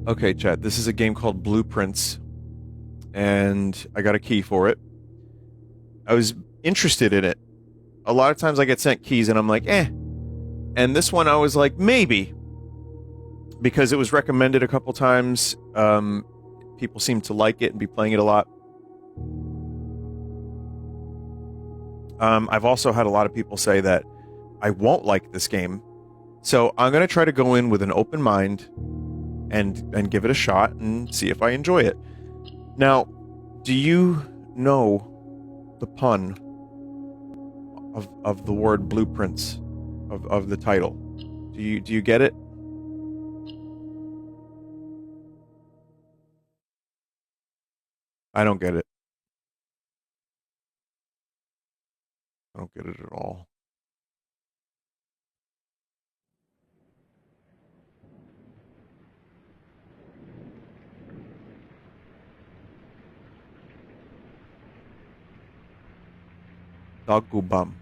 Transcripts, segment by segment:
Okay, chat. This is a game called Blueprints, and I got a key for it. I was interested in it. A lot of times I get sent keys and I'm like, eh. And this one I was like, maybe. Because it was recommended a couple times. People seem to like it and be playing it a lot. I've also had a lot of people say that I won't like this game. So I'm going to try to go in with an open mind and give it a shot and see if I enjoy it. Now, do you know the pun of the word blueprints of the title? Do you get it? I don't get it. I don't get it at all. Doggo bum.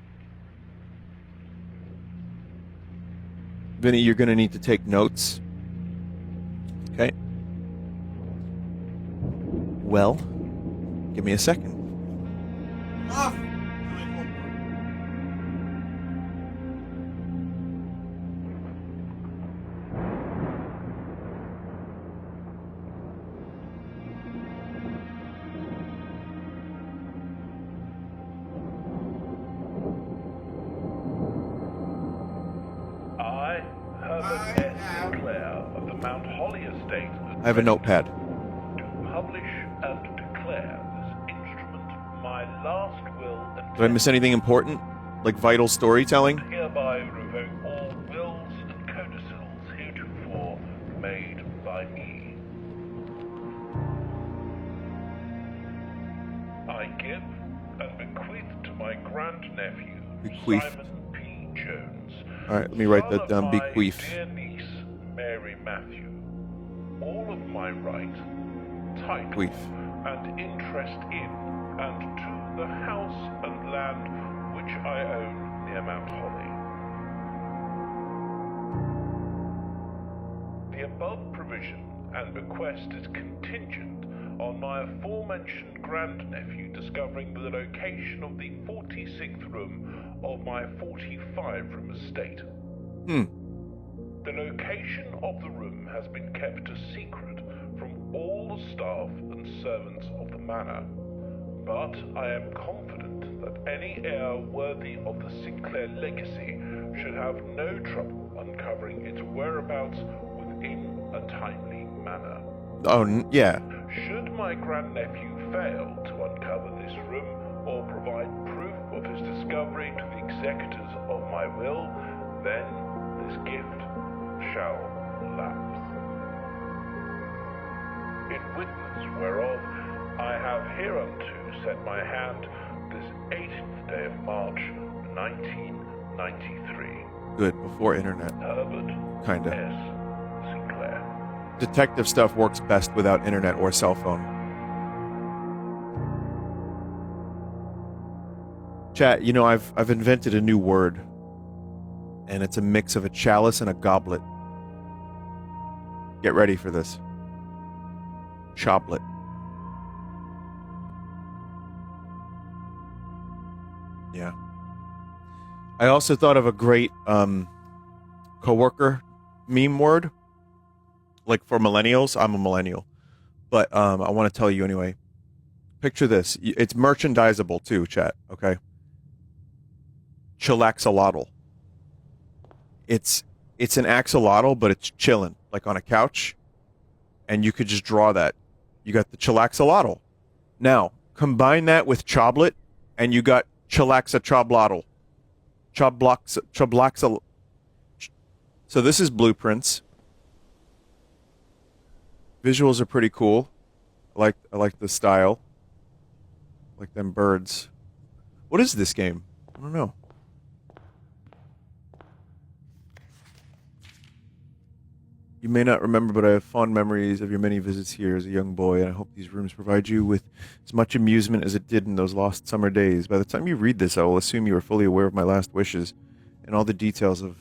Vinny, you're going to need to take notes. Okay. Well, give me a second. I have a notepad. To publish and declare this instrument my last will and Did I miss anything important? Like vital storytelling? hereby revoke all wills and codicils heretofore made by me. I give and bequeath to my grandnephew, Simon P. Jones. Alright, let me write that down. Bequeath. Dear niece, Mary Matthew. All of my right, title, and interest in, and to the house and land which I own near Mount Holly. The above provision and bequest is contingent on my aforementioned grandnephew discovering the location of the 46th room of my 45-room estate. The location of the room has been kept a secret from all the staff and servants of the manor, but I am confident that any heir worthy of the Sinclair legacy should have no trouble uncovering its whereabouts within a timely manner. Oh, yeah. Should my grandnephew fail to uncover this room or provide proof of his discovery to the executors of my will, then this gift shall lapse. In witness whereof I have hereunto set my hand this 18th day of March, 1993. Good, before internet. Herbert Kinda. S. Sinclair. Detective stuff works best without internet or cell phone. Chat, you know, I've invented a new word. And it's a mix of a chalice and a goblet. Get ready for this. Choblet. Yeah. I also thought of a great coworker meme word. Like for millennials. I'm a millennial. But I want to tell you anyway. Picture this. It's merchandisable too, chat. Okay? Chillaxolotl. It's an axolotl, but it's chilling, like on a couch, and you could just draw that. You got the chillaxolotl. Now, combine that with choblet, and you got chillaxa-choblotl. Choblaxa. So this is Blueprints. Visuals are pretty cool. I like the style. I like them birds. What is this game? I don't know. You may not remember, but I have fond memories of your many visits here as a young boy, and I hope these rooms provide you with as much amusement as it did in those lost summer days. By the time you read this, I will assume you are fully aware of my last wishes and all the details of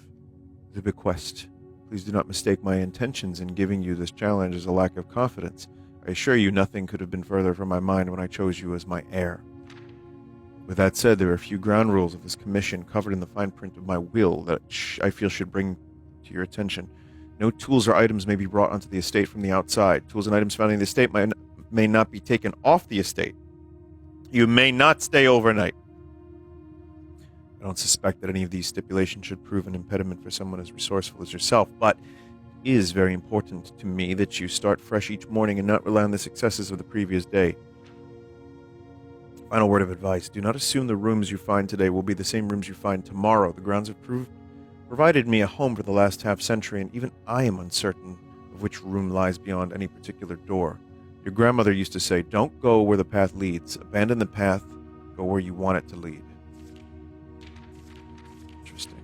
the bequest. Please do not mistake my intentions in giving you this challenge as a lack of confidence. I assure you nothing could have been further from my mind when I chose you as my heir. With that said, there are a few ground rules of this commission covered in the fine print of my will that I feel should bring to your attention. No tools or items may be brought onto the estate from the outside. Tools and items found in the estate may not be taken off the estate. You may not stay overnight. I don't suspect that any of these stipulations should prove an impediment for someone as resourceful as yourself, but it is very important to me that you start fresh each morning and not rely on the successes of the previous day. Final word of advice. Do not assume the rooms you find today will be the same rooms you find tomorrow. The grounds have provided me a home for the last half-century, and even I am uncertain of which room lies beyond any particular door. Your grandmother used to say, don't go where the path leads. Abandon the path. Go where you want it to lead. Interesting.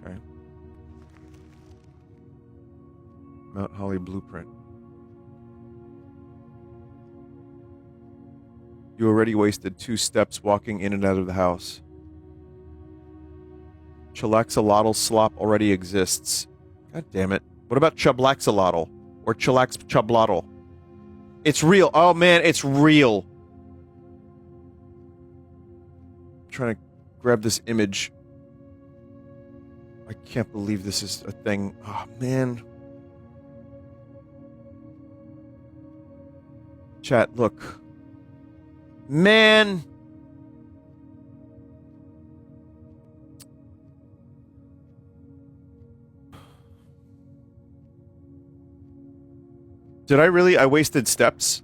Okay. Mount Holly Blueprint. You already wasted 2 steps walking in and out of the house. Chilaxolotl slop already exists. God damn it. What about Chublaxolotl? Or Chilax Chublotl? It's real. Oh man, it's real. I'm trying to grab this image. I can't believe this is a thing. Oh man. Chat, look. Man. Did I really? I wasted steps?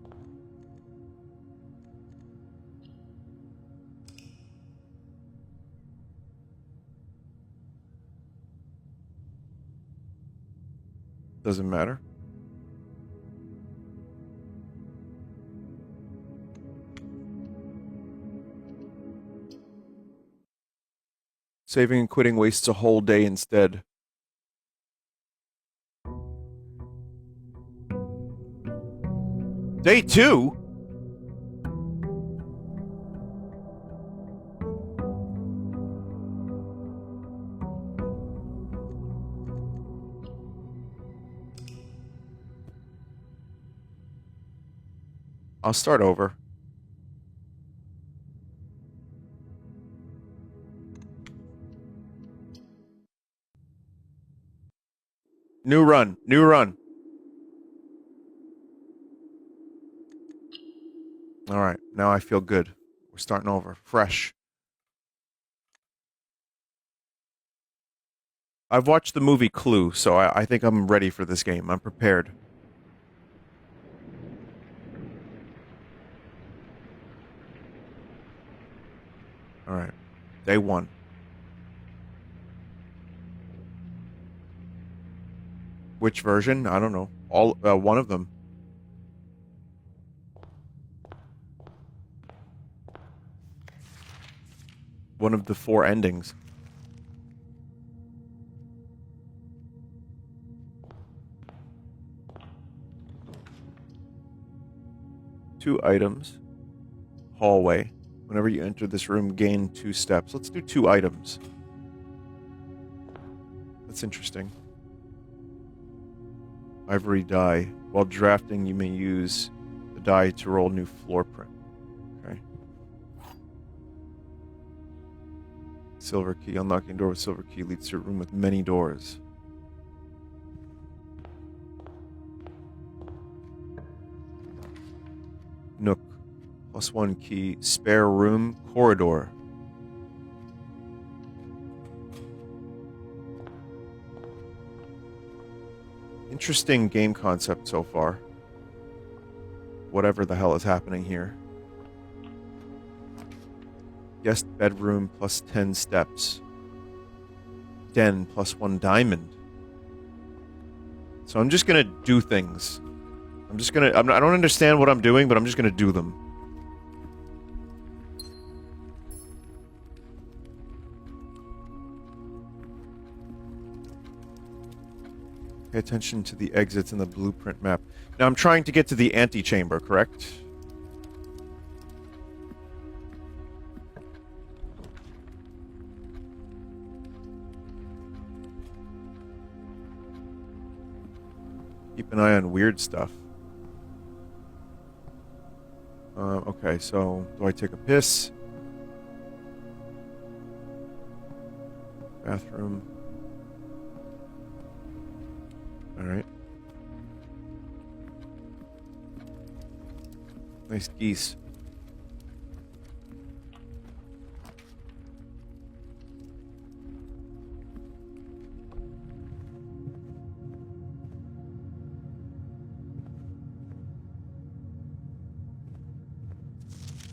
Doesn't matter. Saving and quitting wastes a whole day instead. Day 2? I'll start over. New run. New run. Alright, now I feel good. We're starting over. Fresh. I've watched the movie Clue, so I think I'm ready for this game. I'm prepared. Alright. Day 1. Which version? I don't know. All one of them. One of the 4 endings. Two items. Hallway. Whenever you enter this room, gain 2 steps. Let's do 2 items. That's interesting. Ivory die. While drafting, you may use the die to roll new floor print. Okay. Silver key. Unlocking door with silver key leads to a room with many doors. Nook. +1 key. Spare room. Corridor. Interesting game concept so far. Whatever the hell is happening here. Guest bedroom +10 steps. Den +1 diamond. So I'm just gonna do things. I don't understand what I'm doing, but I'm just gonna do them. Pay attention to the exits in the blueprint map. Now I'm trying to get to the antechamber, correct? an eye on weird stuff. Okay, so do I take a piss? Bathroom. Alright. Nice geese.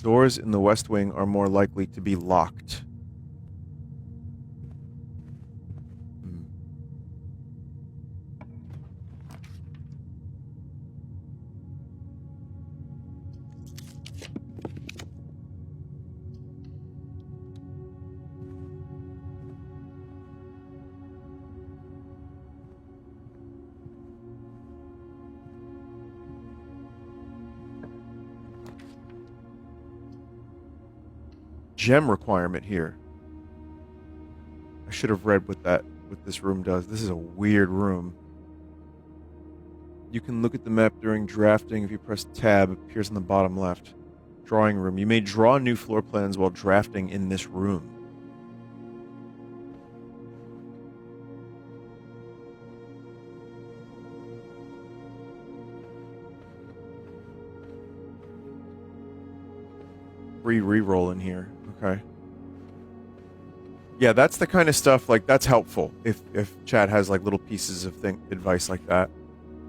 Doors in the West Wing are more likely to be locked. Gem requirement here. I should have read what this room does. This is a weird room. You can look at the map during drafting. If you press tab, it appears in the bottom left. Drawing room. You may draw new floor plans while drafting in this room. Free reroll in here. Okay. Yeah, that's the kind of stuff, like, that's helpful if chat has, like, little pieces of advice like that.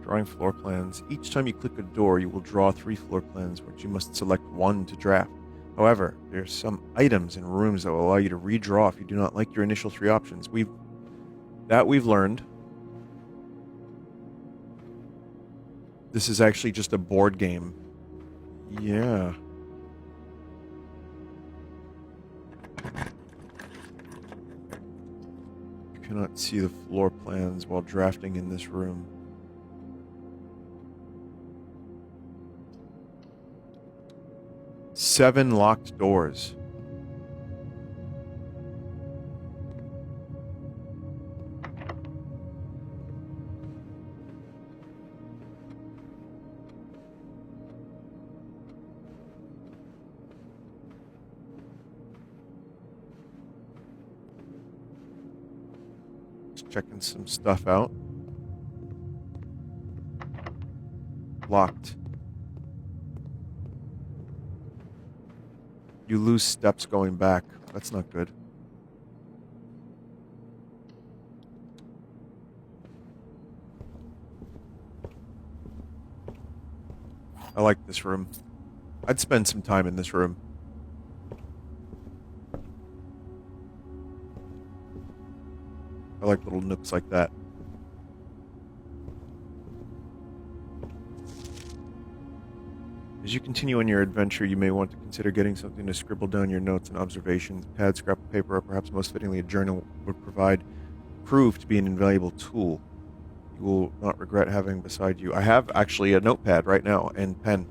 Drawing floor plans. Each time you click a door, you will draw 3 floor plans, which you must select 1 to draft. However, there are some items in rooms that will allow you to redraw if you do not like your initial 3 options. We've learned. This is actually just a board game. Yeah. You cannot see the floor plans while drafting in this room. Seven locked doors. Just checking some stuff out. Locked. You lose steps going back. That's not good. I like this room. I'd spend some time in this room. I like little nooks like that. As you continue on your adventure, you may want to consider getting something to scribble down your notes and observations. Pad, scrap of paper, or perhaps most fittingly a journal would prove to be an invaluable tool. You will not regret having beside you. I have actually a notepad right now and pen.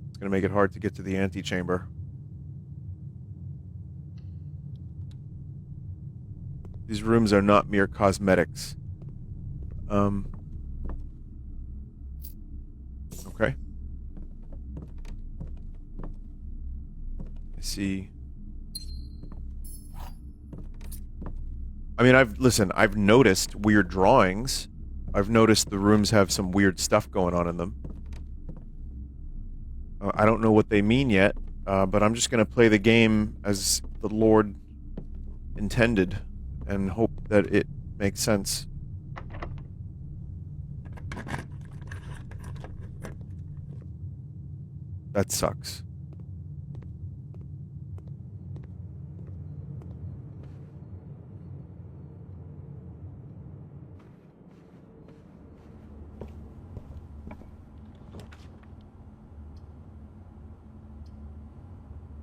It's going to make it hard to get to the antechamber. These rooms are not mere cosmetics. Okay. I see. I mean, I've noticed weird drawings. I've noticed the rooms have some weird stuff going on in them. I don't know what they mean yet, but I'm just going to play the game as the Lord intended and hope that it makes sense. That sucks.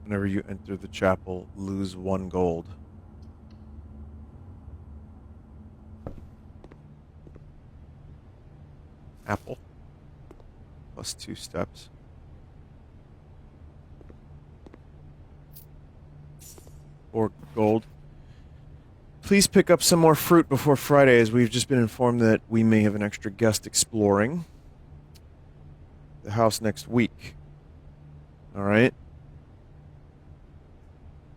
Whenever you enter the chapel, lose 1 gold. Apple. Plus 2 steps. 4 gold. Please pick up some more fruit before Friday, as we've just been informed that we may have an extra guest exploring the house next week. Alright.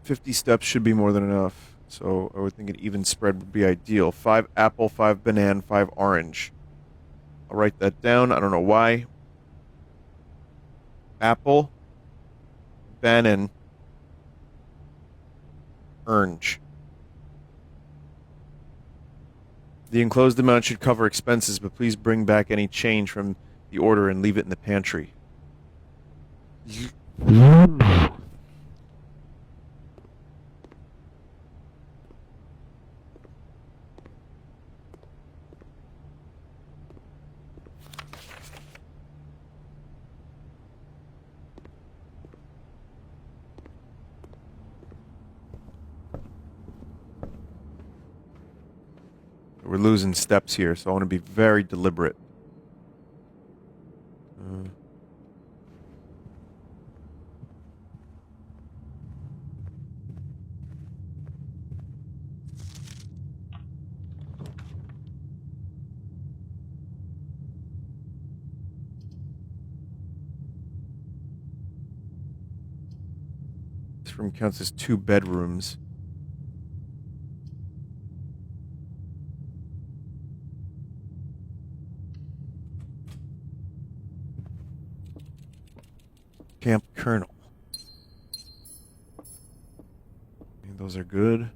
50 steps should be more than enough. So I would think an even spread would be ideal. 5 apple, 5 banana, 5 orange. I'll write that down. I don't know why. Apple, banana, orange. The enclosed amount should cover expenses, but please bring back any change from the order and leave it in the pantry. We're losing steps here, so I want to be very deliberate. This room counts as 2 bedrooms. Camp Colonel. And those are good.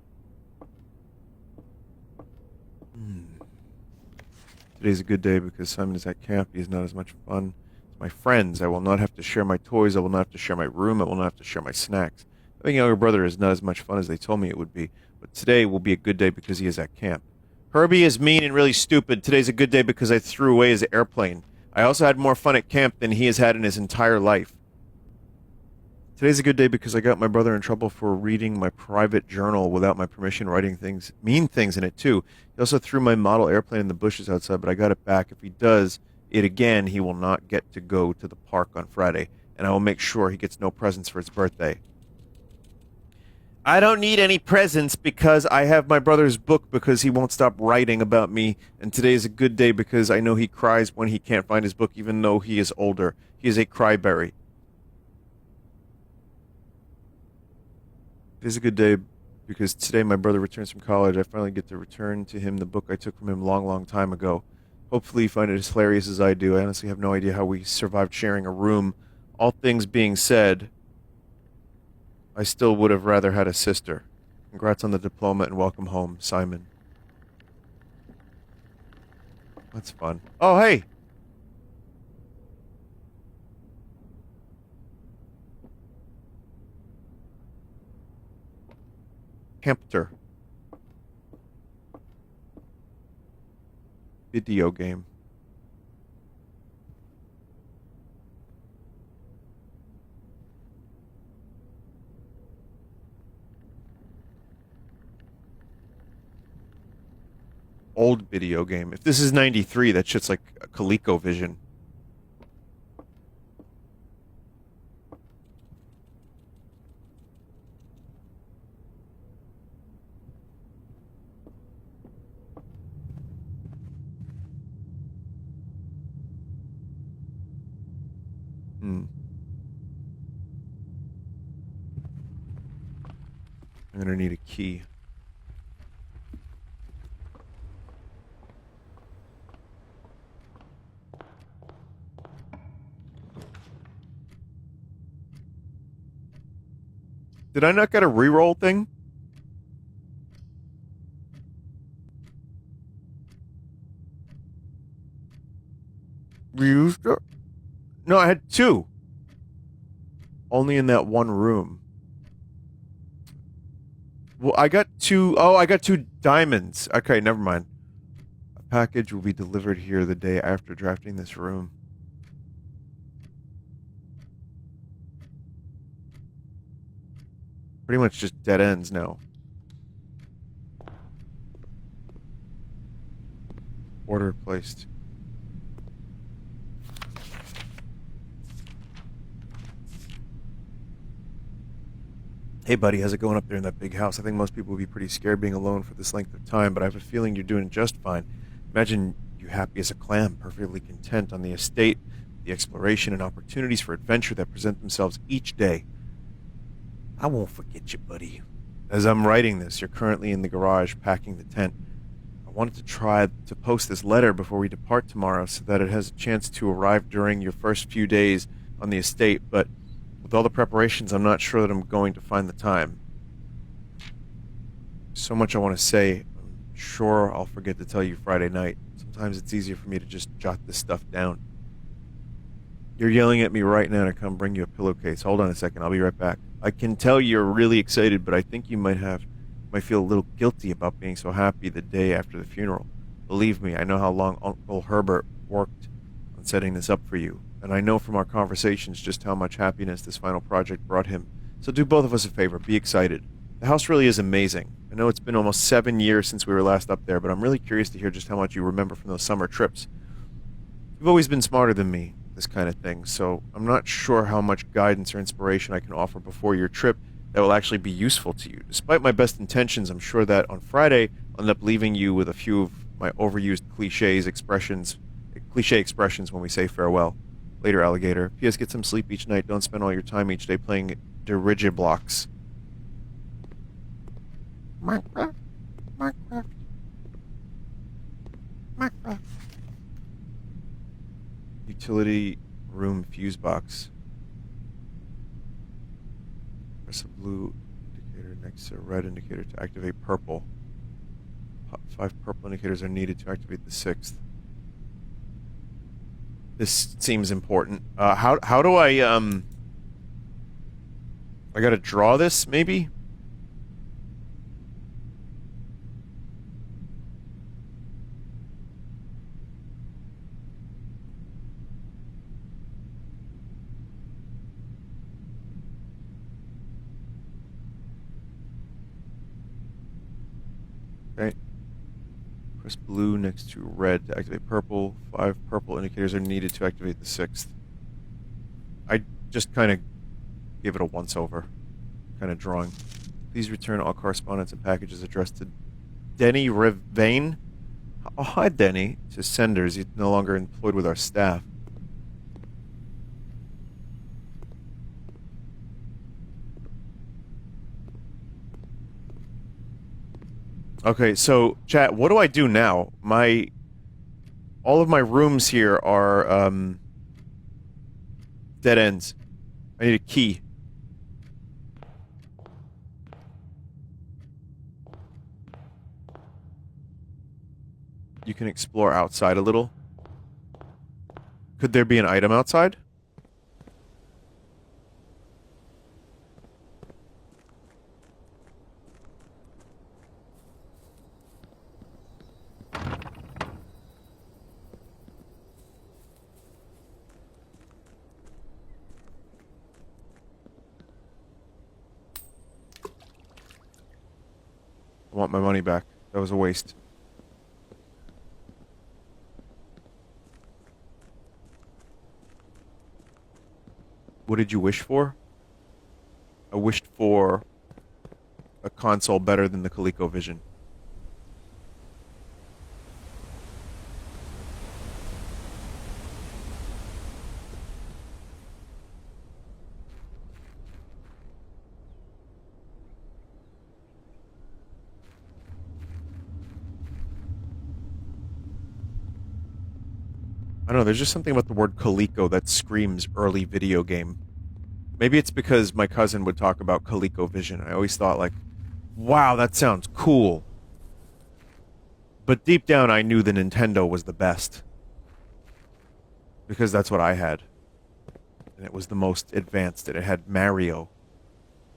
Today's a good day because Simon is at camp. He is not as much fun as my friends. I will not have to share my toys. I will not have to share my room. I will not have to share my snacks. Having a younger brother is not as much fun as they told me it would be. But today will be a good day because he is at camp. Herbie is mean and really stupid. Today's a good day because I threw away his airplane. I also had more fun at camp than he has had in his entire life. Today's a good day because I got my brother in trouble for reading my private journal without my permission, writing things, mean things in it too. He also threw my model airplane in the bushes outside, but I got it back. If he does it again, he will not get to go to the park on Friday, and I will make sure he gets no presents for his birthday. I don't need any presents because I have my brother's book because he won't stop writing about me, and today is a good day because I know he cries when he can't find his book even though he is older. He is a cryberry. It is a good day because today my brother returns from college. I finally get to return to him the book I took from him a long, long time ago. Hopefully you find it as hilarious as I do. I honestly have no idea how we survived sharing a room. All things being said, I still would have rather had a sister. Congrats on the diploma and welcome home, Simon. That's fun. Oh, hey! Campter. Video game. Old video game. If this is 93, that shit's like a ColecoVision. I'm gonna need a key. Did I not get a reroll thing? Reused it? No, I had 2. Only in that one room. Well, I got 2... Oh, I got 2 diamonds. Okay, never mind. A package will be delivered here the day after drafting this room. pretty much just dead ends now. Order placed. Hey buddy, how's it going up there in that big house? I think most people would be pretty scared being alone for this length of time, but I have a feeling you're doing just fine. Imagine you happy as a clam, perfectly content on the estate, the exploration and opportunities for adventure that present themselves each day. I won't forget you, buddy. As I'm writing this, you're currently in the garage packing the tent. I wanted to try to post this letter before we depart tomorrow so that it has a chance to arrive during your first few days on the estate, but with all the preparations, I'm not sure that I'm going to find the time. So much I want to say. I'm sure I'll forget to tell you Friday night. Sometimes it's easier for me to just jot this stuff down. You're yelling at me right now to come bring you a pillowcase. Hold on a second, I'll be right back. I can tell you're really excited, but I think you might feel a little guilty about being so happy the day after the funeral. Believe me, I know how long Uncle Herbert worked on setting this up for you, and I know from our conversations just how much happiness this final project brought him. So do both of us a favor, be excited. The house really is amazing. I know it's been almost 7 years since we were last up there, but I'm really curious to hear just how much you remember from those summer trips. You've always been smarter than me, this kind of thing, so I'm not sure how much guidance or inspiration I can offer before your trip that will actually be useful to you. Despite my best intentions, I'm sure that on Friday I'll end up leaving you with a few of my overused cliche expressions when we say farewell. Later, alligator. P.S. Get some sleep each night. Don't spend all your time each day playing dirigiblocks. Minecraft. Minecraft. Minecraft. Utility room fuse box. Press a blue indicator next to a red indicator to activate purple. 5 purple indicators are needed to activate the 6th. This seems important. How do I gotta draw this, maybe? Okay. Press blue next to red to activate purple. 5 purple indicators are needed to activate the 6th. I just kind of gave it a once-over kind of drawing. Please return all correspondence and packages addressed to Denny Rivane. Oh, hi, Denny. To senders. He's no longer employed with our staff. Okay, so, chat, what do I do now? All of my rooms here are, dead ends. I need a key. You can explore outside a little. Could there be an item outside? I want my money back. That was a waste. What did you wish for? I wished for a console better than the ColecoVision. I don't know, there's just something about the word Coleco that screams early video game. Maybe it's because my cousin would talk about ColecoVision. I always thought, like, wow, that sounds cool. But deep down, I knew the Nintendo was the best. Because that's what I had. And it was the most advanced, and it had Mario.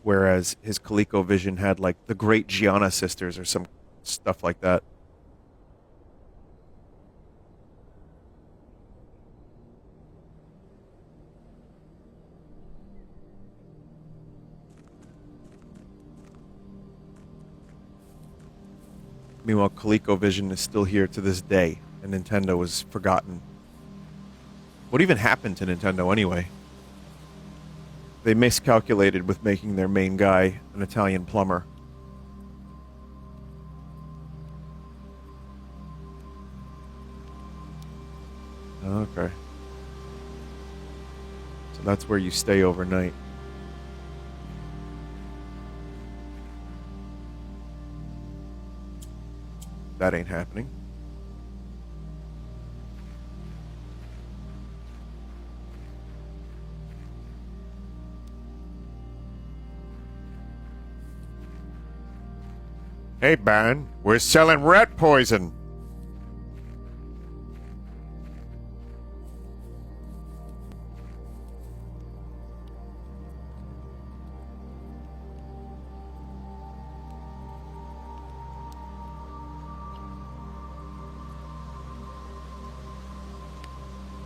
Whereas his ColecoVision had, like, the Great Gianna Sisters or some stuff like that. Meanwhile, ColecoVision is still here to this day, and Nintendo was forgotten. What even happened to Nintendo anyway? They miscalculated with making their main guy an Italian plumber. Okay. So that's where you stay overnight. That ain't happening. Hey, man, we're selling rat poison.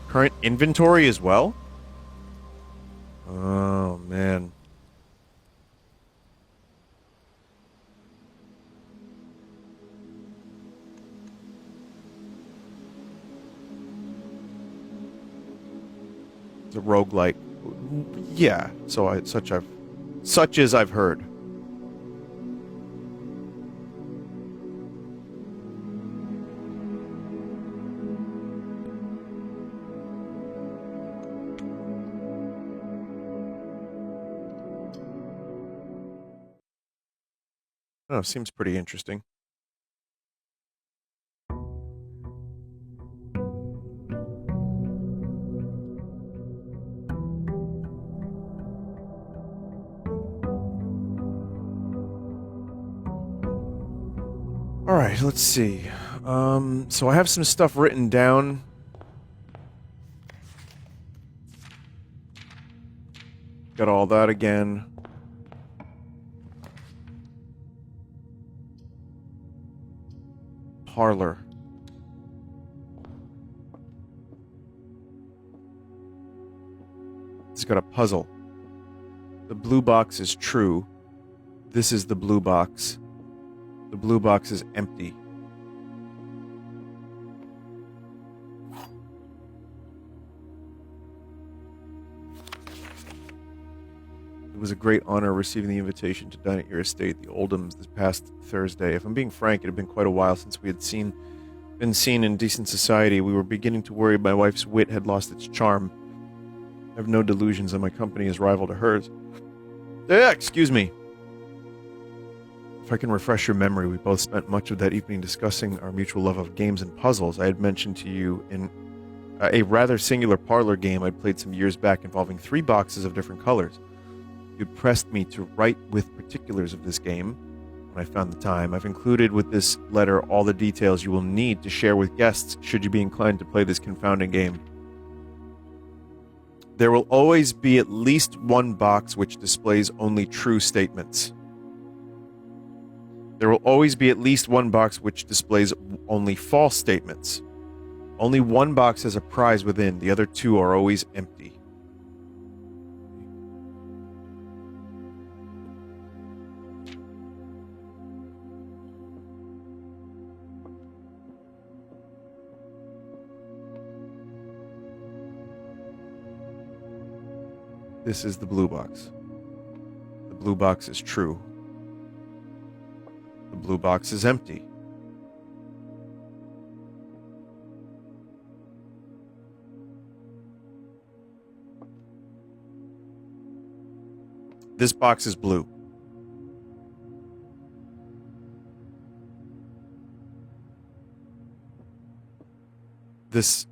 Current inventory as well? Oh, man. It's a roguelike. Yeah, such as I've heard. Oh, seems pretty interesting. All right, let's see. So I have some stuff written down. Got all that again. Parlor. It's got a puzzle. The blue box is true. This is the blue box. The blue box is empty. It was a great honor receiving the invitation to dine at your estate, the Oldhams, this past Thursday. If I'm being frank, it had been quite a while since we had been seen in decent society. We were beginning to worry my wife's wit had lost its charm. I have no delusions that my company is rival to hers. Excuse me. If I can refresh your memory, we both spent much of that evening discussing our mutual love of games and puzzles. I had mentioned to you in a rather singular parlor game I'd played some years back involving 3 boxes of different colors. You'd pressed me to write with particulars of this game. When I found the time, I've included with this letter all the details you will need to share with guests should you be inclined to play this confounding game. There will always be at least one box which displays only true statements. There will always be at least one box which displays only false statements. Only one box has a prize within, the other 2 are always empty. This is the blue box. The blue box is true. The blue box is empty. This box is blue. This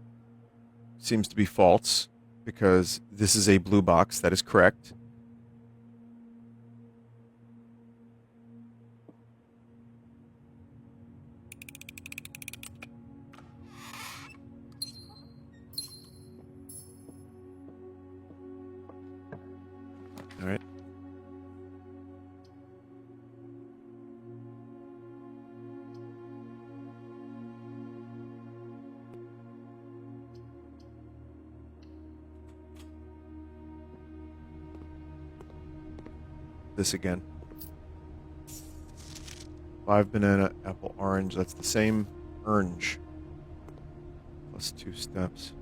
seems to be false, because this is a blue box. That is correct. All right. This again. 5 banana, apple, orange. That's the same orange. Plus 2 steps.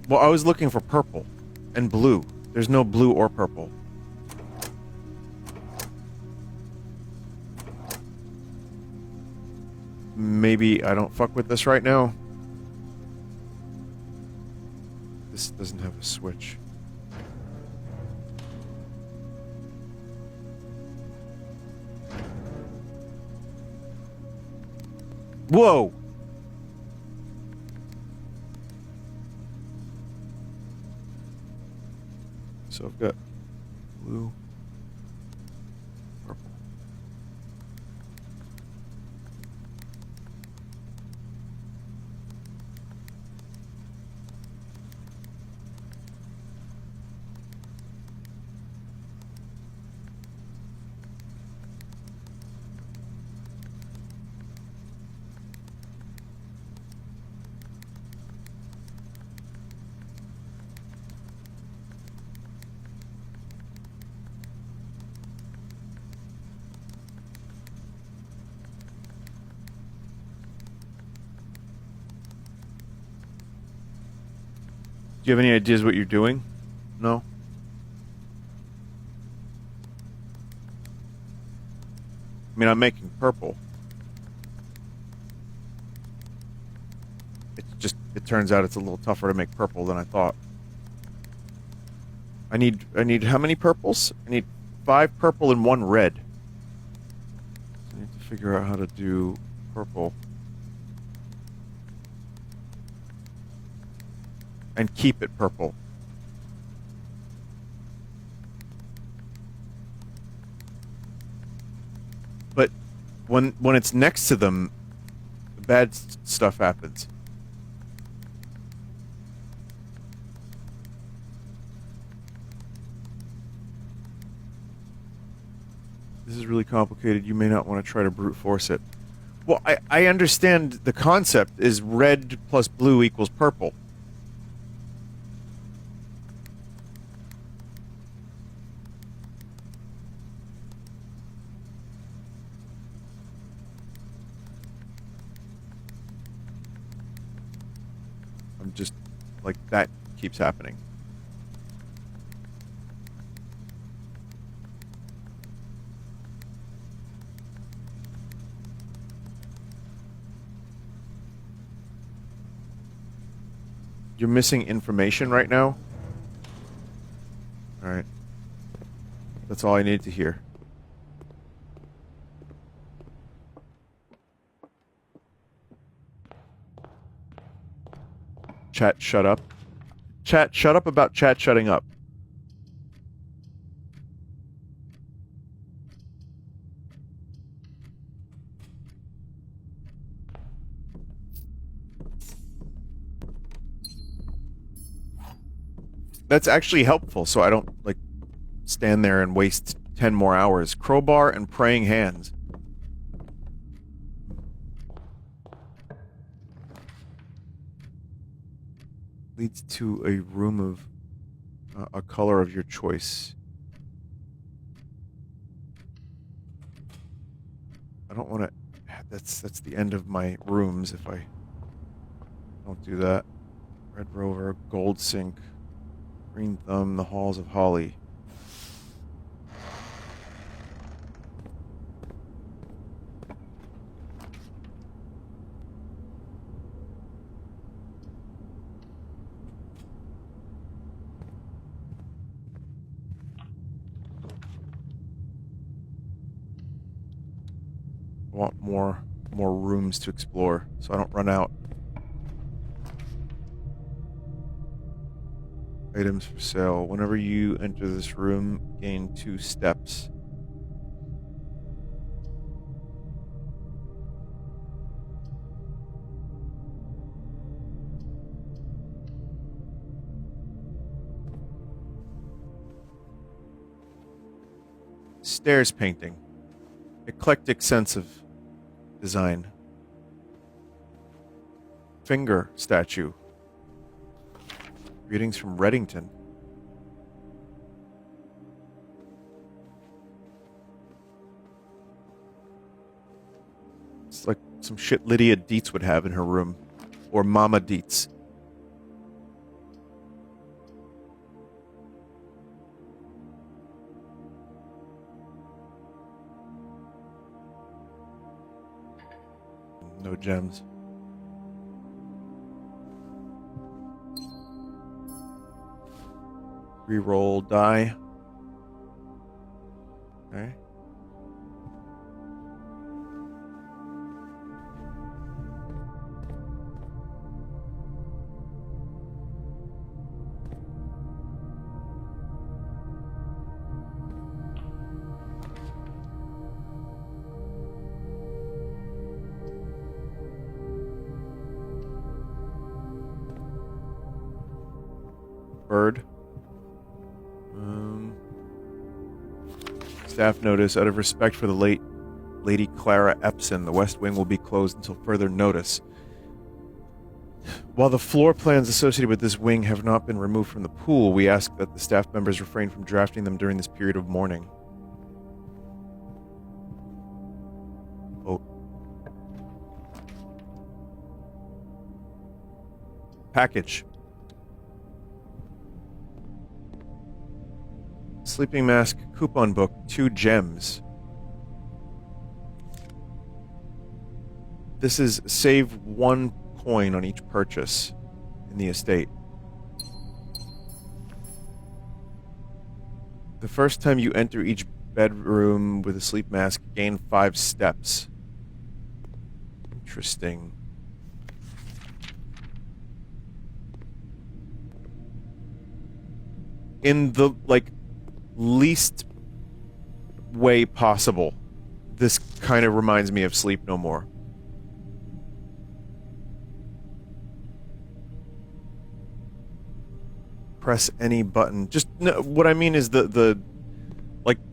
Well, I was looking for purple and blue. There's no blue or purple. Maybe I don't fuck with this right now. This doesn't have a switch. Whoa! So I've got blue, purple. Do you have any ideas what you're doing? No? I mean, I'm making purple. It turns out it's a little tougher to make purple than I thought. I need how many purples? I need 5 purple and 1 red. So I need to figure out how to do purple. And keep it purple. But when it's next to them, bad stuff happens. This is really complicated. You may not want to try to brute force it. Well, I understand the concept is red plus blue equals purple. I'm just, like, that keeps happening. You're missing information right now? Alright. That's all I need to hear. Chat, shut up. Chat, shut up about chat shutting up. That's actually helpful, so I don't, like, stand there and waste 10 more hours. Crowbar and praying hands. Leads to a room of a color of your choice. I don't want to... That's the end of my rooms if I don't do that. Red Rover, Gold Sink, Green Thumb, the Halls of Holly. I want more rooms to explore, so I don't run out. Items for sale. Whenever you enter this room, gain 2 steps. Stairs painting. Eclectic sense of design. Finger statue. Greetings from Reddington. It's like some shit Lydia Dietz would have in her room. Or Mama Dietz. No gems. Reroll die. Okay. Bird. Staff notice, out of respect for the late Lady Clara Epson, the West Wing will be closed until further notice. While the floor plans associated with this wing have not been removed from the pool, we ask that the staff members refrain from drafting them during this period of mourning. Oh. Package. Sleeping mask coupon book, 2 gems. This is save 1 coin on each purchase in the estate. The first time you enter each bedroom with a sleep mask, gain 5 steps. Interesting. In the, least way possible, this kind of reminds me of Sleep No More. Press any button. Just no, what I mean is the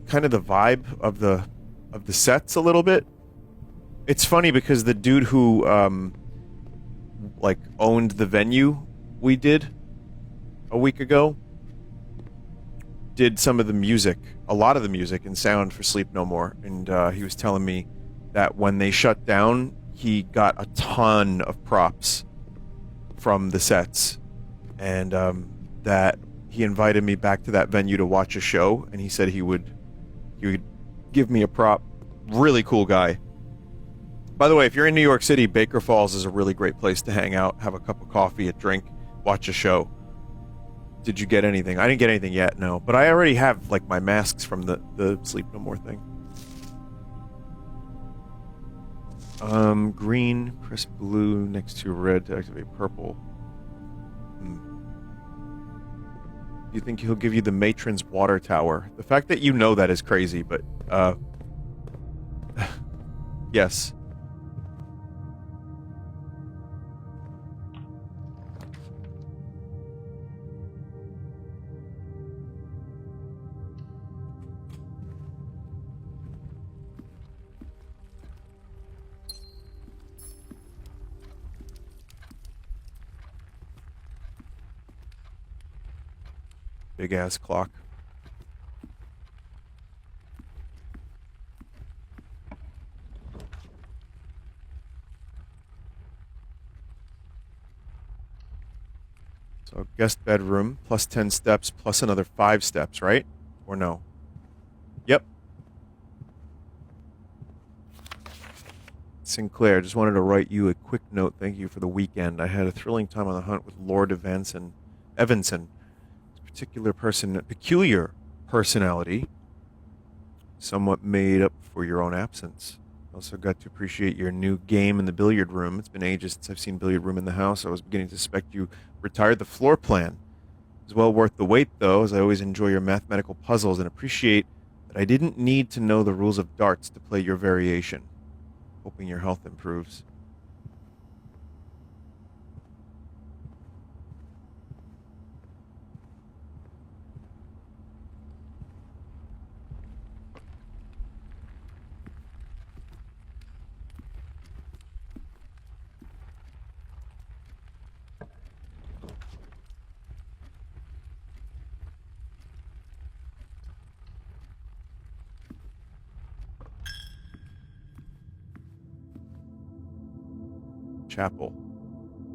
kind of the vibe of the sets a little bit. It's funny because the dude who owned the venue we did a week ago did some of the music, a lot of the music and sound for Sleep No More, and he was telling me that when they shut down, he got a ton of props from the sets, and that he invited me back to that venue to watch a show, and he said he would give me a prop. Really cool guy. By the way, if you're in New York City, Baker Falls is a really great place to hang out, have a cup of coffee, a drink, watch a show. Did you get anything? I didn't get anything yet, no. But I already have, my masks from the Sleep No More thing. Green, press blue next to red to activate purple. Do you think he'll give you the matron's water tower? The fact that you know that is crazy, but, yes. Big ass clock. So guest bedroom plus 10 steps plus another 5 steps, right? Or no? Yep. Sinclair, just wanted to write you a quick note. Thank you for the weekend. I had a thrilling time on the hunt with Lord Evanson. Peculiar personality, somewhat made up for your own absence. Also got to appreciate your new game in the billiard room. It's been ages since I've seen billiard room in the house. I was beginning to suspect you retired the floor plan. It It's well worth the wait, though, as I always enjoy your mathematical puzzles and appreciate that I didn't need to know the rules of darts to play your variation. Hoping your health improves. Chapel.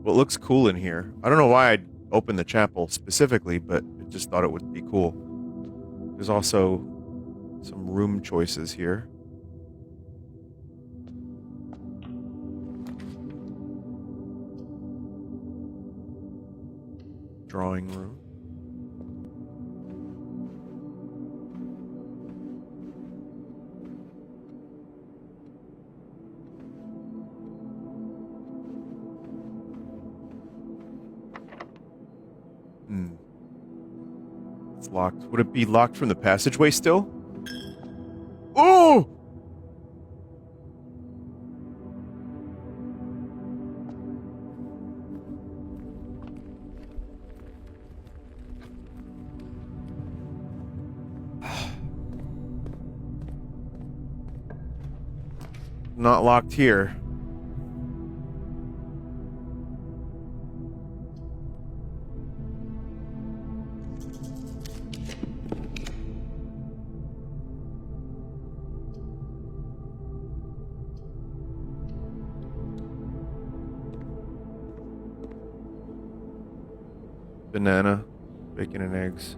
Well, it looks cool in here. I don't know why I'd open the chapel specifically, but I just thought it would be cool. There's also some room choices here. Drawing room. It's locked. Would it be locked from the passageway still? Oh! Not locked here. Banana, bacon and eggs.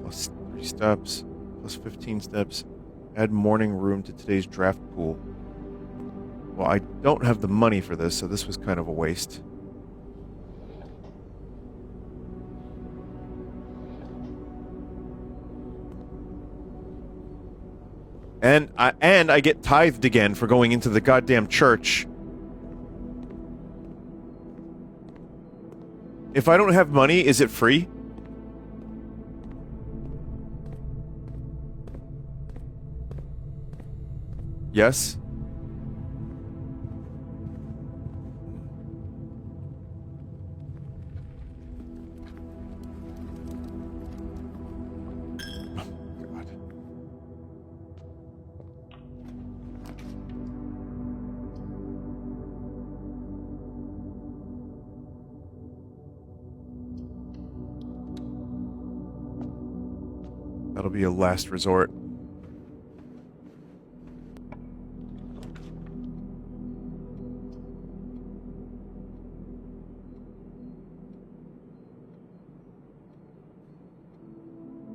Plus 3 steps, plus 15 steps. Add morning room to today's draft pool. Well, I don't have the money for this, so this was kind of a waste. And I get tithed again for going into the goddamn church. If I don't have money, is it free? Yes. That'll be a last resort.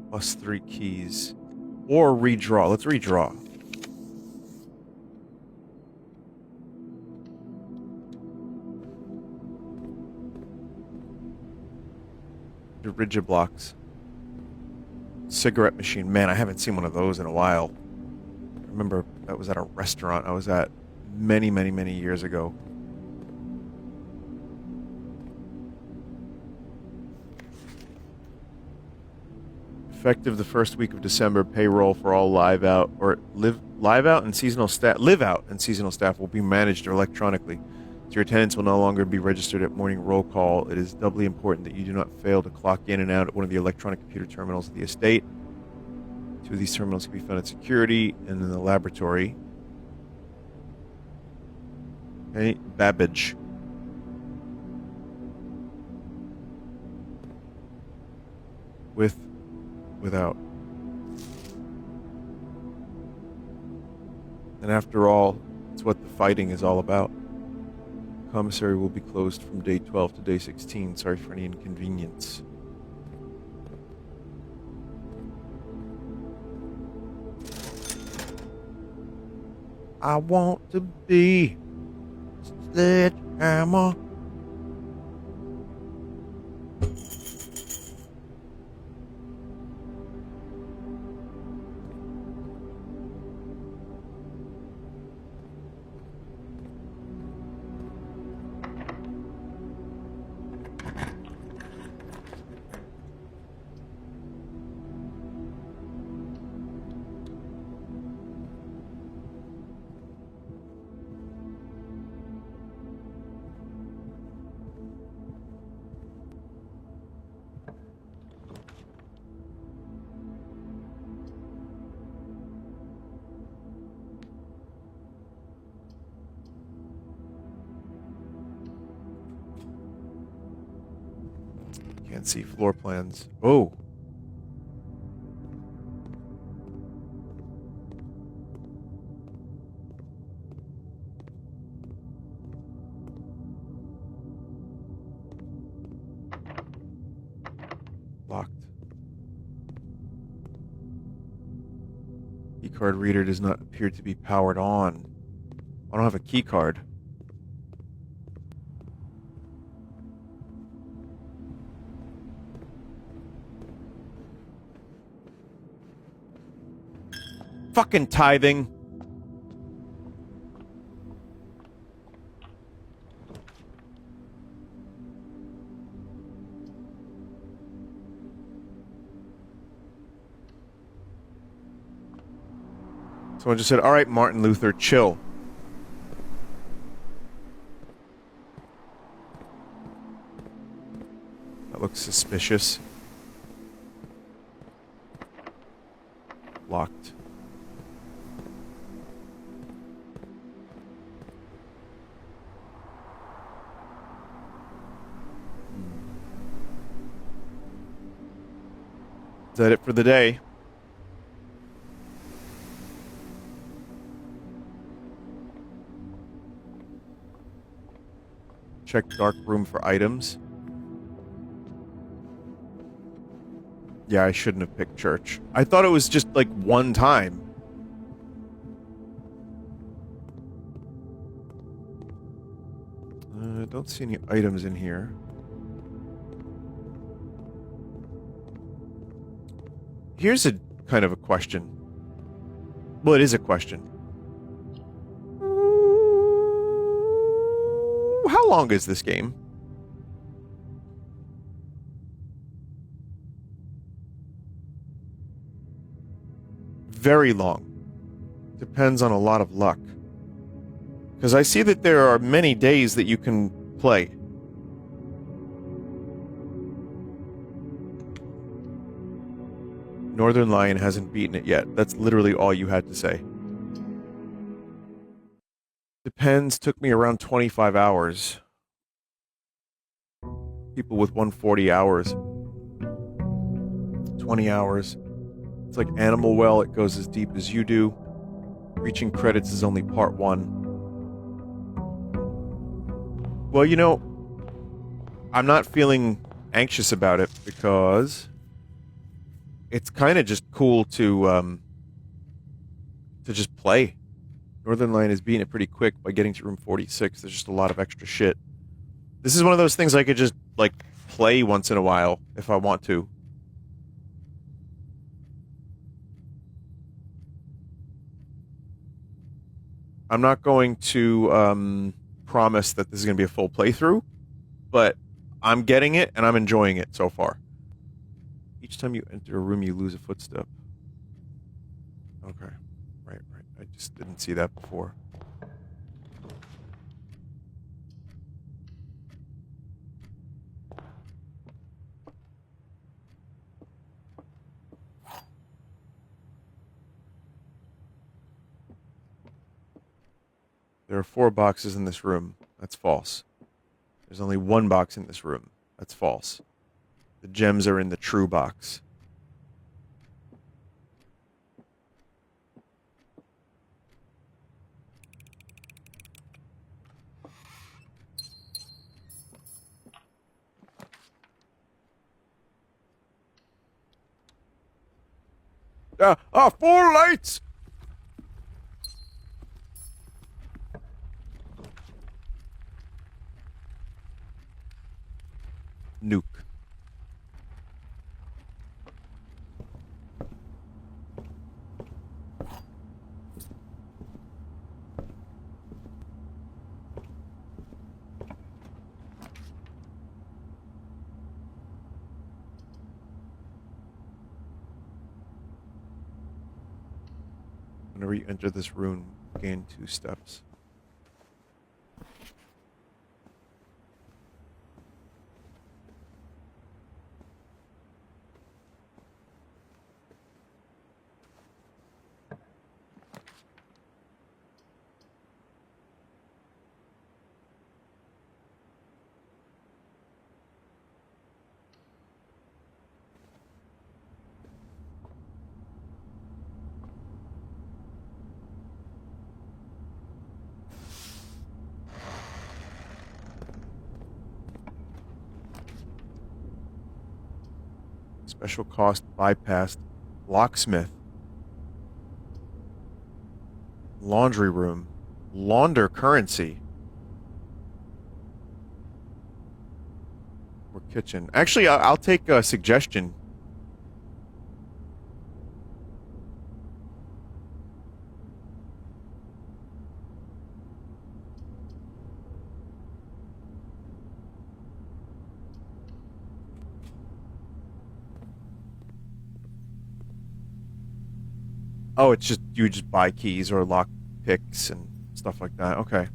Plus 3 keys. Or redraw. Let's redraw. The rigid blocks. Cigarette machine. Man, I haven't seen one of those in a while. I remember that was at a restaurant I was at many, many, many years ago. Effective the first week of December, payroll for all live out and seasonal staff will be managed electronically. So your attendance will no longer be registered at morning roll call. It is doubly important that you do not fail to clock in and out at one of the electronic computer terminals of the estate. 2 of these terminals can be found at security and in the laboratory. Okay, Babbage. Without. And after all, it's what the fighting is all about. The commissary will be closed from day 12 to day 16. Sorry for any inconvenience. I want to be Sledgehammer. Can't see floor plans. Oh. Locked. Keycard reader does not appear to be powered on. I don't have a keycard. Fucking tithing. Someone just said, all right, Martin Luther, chill. That looks suspicious. Locked. Is that it for the day? Check dark room for items. Yeah, I shouldn't have picked church. I thought it was just like one time. Don't see any items in here. Here's a kind of a question. Well, it is a question. How long is this game? Very long. Depends on a lot of luck. Because I see that there are many days that you can play. Northern Lion hasn't beaten it yet. That's literally all you had to say. Depends. Took me around 25 hours. People with 140 hours. 20 hours. It's like Animal Well. It goes as deep as you do. Reaching credits is only part 1. Well, you know, I'm not feeling anxious about it because it's kind of just cool to just play. Northern Lion is beating it pretty quick by getting to room 46. There's just a lot of extra shit. This is one of those things I could just, like, play once in a while if I want to. I'm not going to promise that this is going to be a full playthrough, but I'm getting it and I'm enjoying it so far. Each time you enter a room, you lose a footstep. Okay. Right. I just didn't see that before. There are 4 boxes in this room. That's false. There's only 1 box in this room. That's false. The gems are in the true box. Four lights! Nuke. Whenever you enter this room, gain 2 steps. Special cost bypassed. Locksmith. Laundry room. Launder currency. Or kitchen. Actually, I'll take a suggestion. Oh, it's just you just buy keys or lock picks and stuff like that. Okay.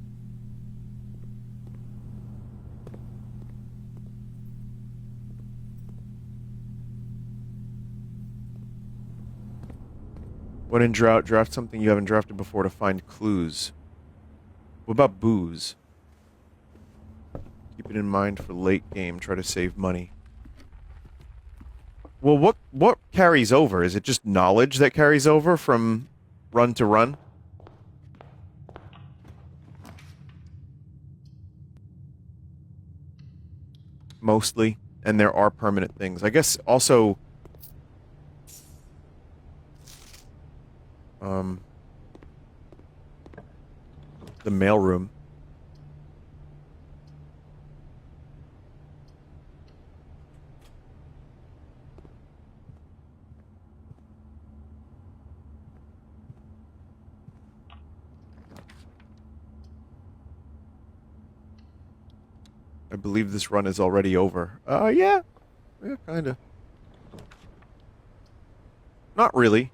When in drought, draft something you haven't drafted before to find clues. What about booze? Keep it in mind for late game. Try to save money. Well, what carries over? Is it just knowledge that carries over from run to run? Mostly. And there are permanent things. I guess also... the mailroom. I believe this run is already over. Yeah. Yeah, kinda. Not really.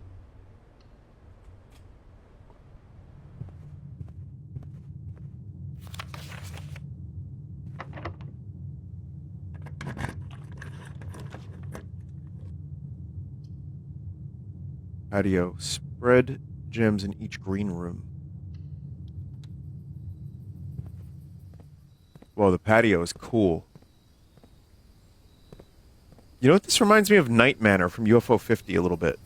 Patio. Spread gems in each green room. Whoa, the patio is cool. You know what? This reminds me of Night Manor from UFO 50 a little bit.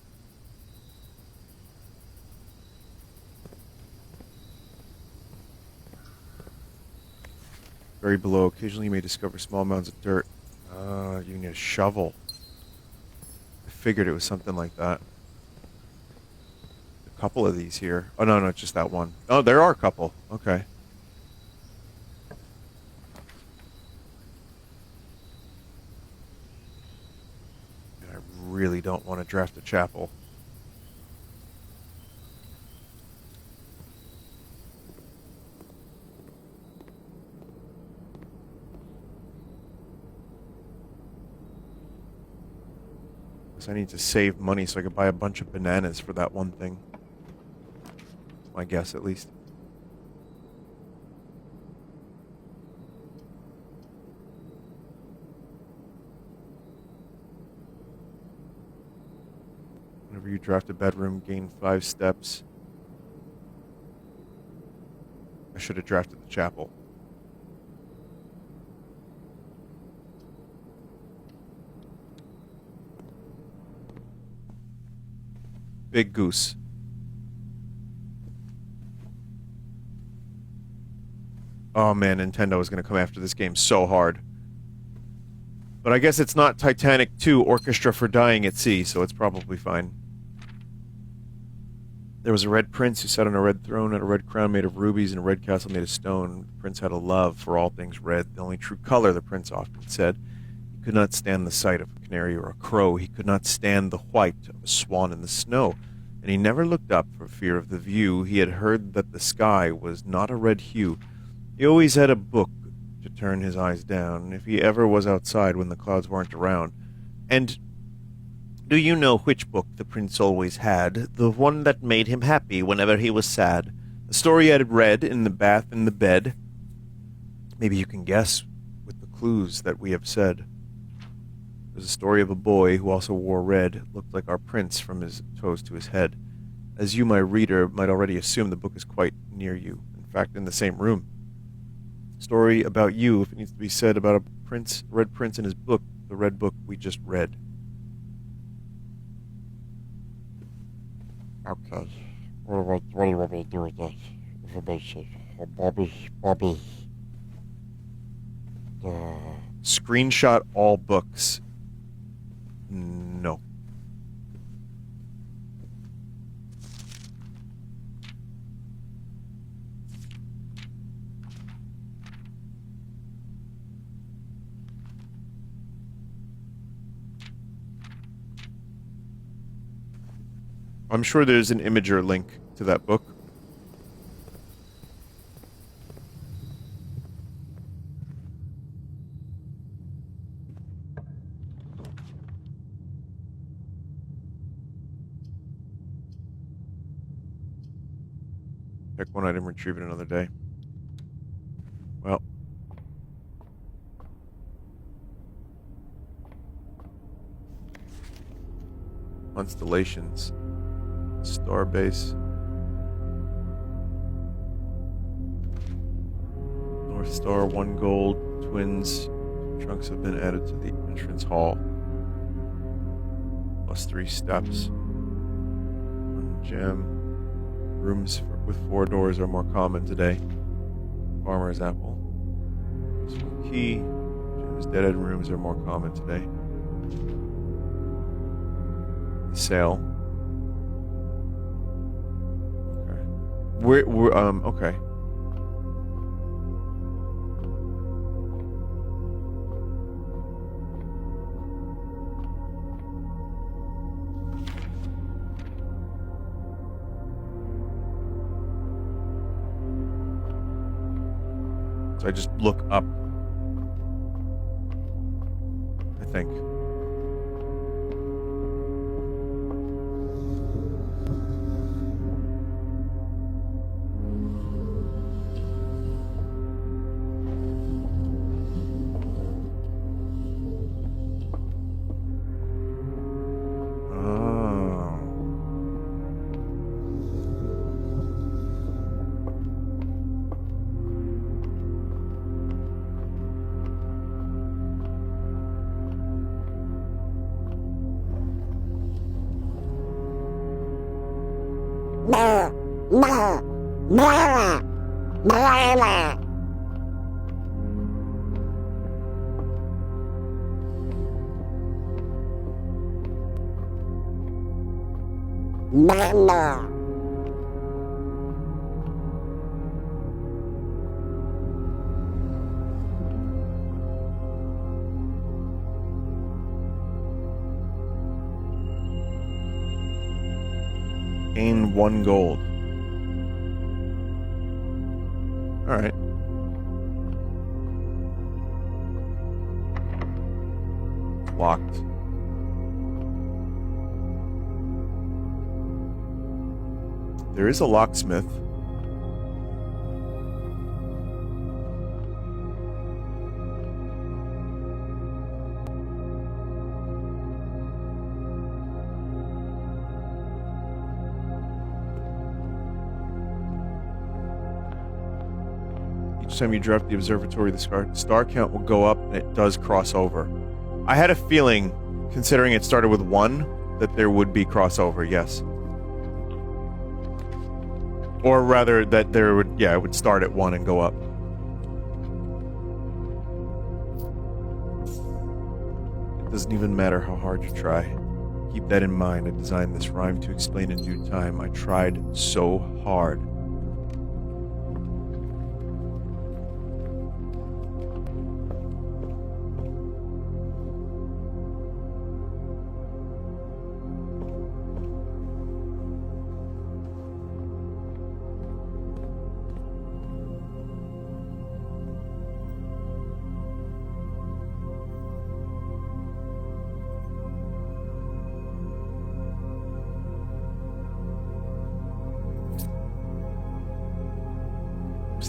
Very below. Occasionally you may discover small mounds of dirt. You need a shovel. I figured it was something like that. A couple of these here. Oh, no, just that one. Oh, there are a couple. Okay. I really don't want to draft a chapel. I need to save money so I can buy a bunch of bananas for that one thing. My guess, at least. Whenever you draft a bedroom, gain 5 steps. I should have drafted the chapel. Big Goose. Oh man, Nintendo is going to come after this game so hard. But I guess it's not Titanic 2 Orchestra for Dying at Sea, so it's probably fine. There was a red prince who sat on a red throne, had a red crown made of rubies and a red castle made of stone. The prince had a love for all things red, the only true color, the prince often said. He could not stand the sight of a canary or a crow. He could not stand the white of a swan in the snow. And he never looked up for fear of the view. He had heard that the sky was not a red hue. He always had a book to turn his eyes down, if he ever was outside when the clouds weren't around. And do you know which book the prince always had? The one that made him happy whenever he was sad. The story he had read in the bath in the bed. Maybe you can guess with the clues that we have said. There's a story of a boy who also wore red, looked like our prince from his toes to his head. As you, my reader, might already assume, the book is quite near you. In fact, in the same room. Story about you, if it needs to be said about a prince, red prince in his book, the red book we just read. Okay. What do you want me to do with this information? Bobby. Screenshot all books. No. I'm sure there's an Imager link to that book. Check one item, retrieve it another day. Well. Constellations. Starbase. North Star, 1 gold. Twins. Trunks have been added to the entrance hall. Plus 3 steps. 1 gem. Rooms with 4 doors are more common today. Farmer's apple. Plus 1 key. Gems, dead-end rooms are more common today. Sale. Okay. Okay. So I just look up, I think. Gain 1 gold. Alright. Locked. There is a locksmith. Each time you drop the observatory, the star count will go up, and it does cross over. I had a feeling, considering it started with 1, that there would be crossover, yes. Or rather, that there would, yeah, it would start at 1 and go up. It doesn't even matter how hard you try. Keep that in mind. I designed this rhyme to explain in due time. I tried so hard.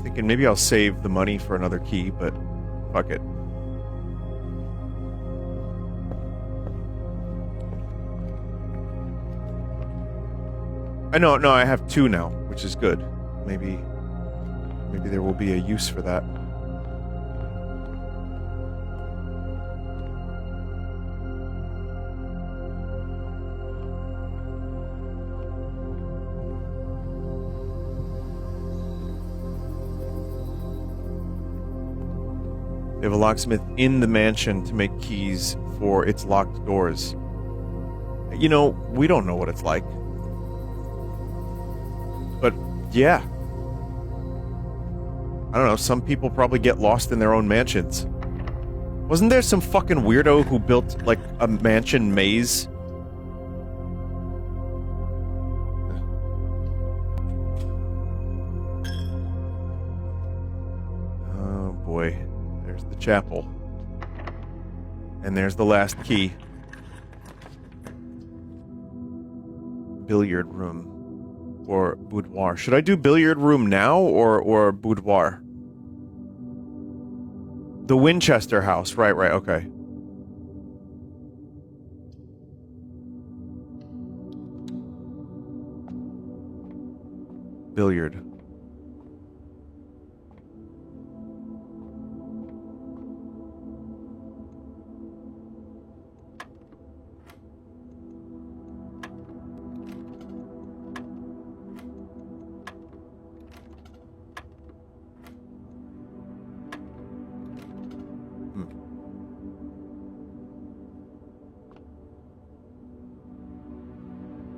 Thinking maybe I'll save the money for another key, but fuck it. I know, no, I have 2 now, which is good. Maybe there will be a use for that. They have a locksmith in the mansion to make keys for its locked doors. You know, we don't know what it's like. But, yeah. I don't know, some people probably get lost in their own mansions. Wasn't there some fucking weirdo who built, like, a mansion maze? Oh, boy. There's the chapel. And there's the last key. Billiard room. Or boudoir. Should I do billiard room now or boudoir? The Winchester house. Right, okay. Billiard.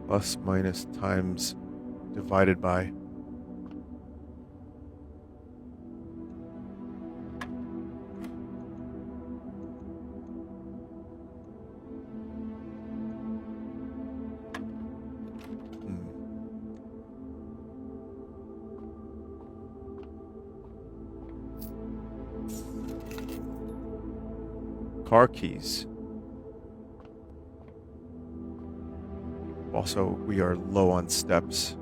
Plus, minus, times, divided by. Car keys. Also, we are low on steps.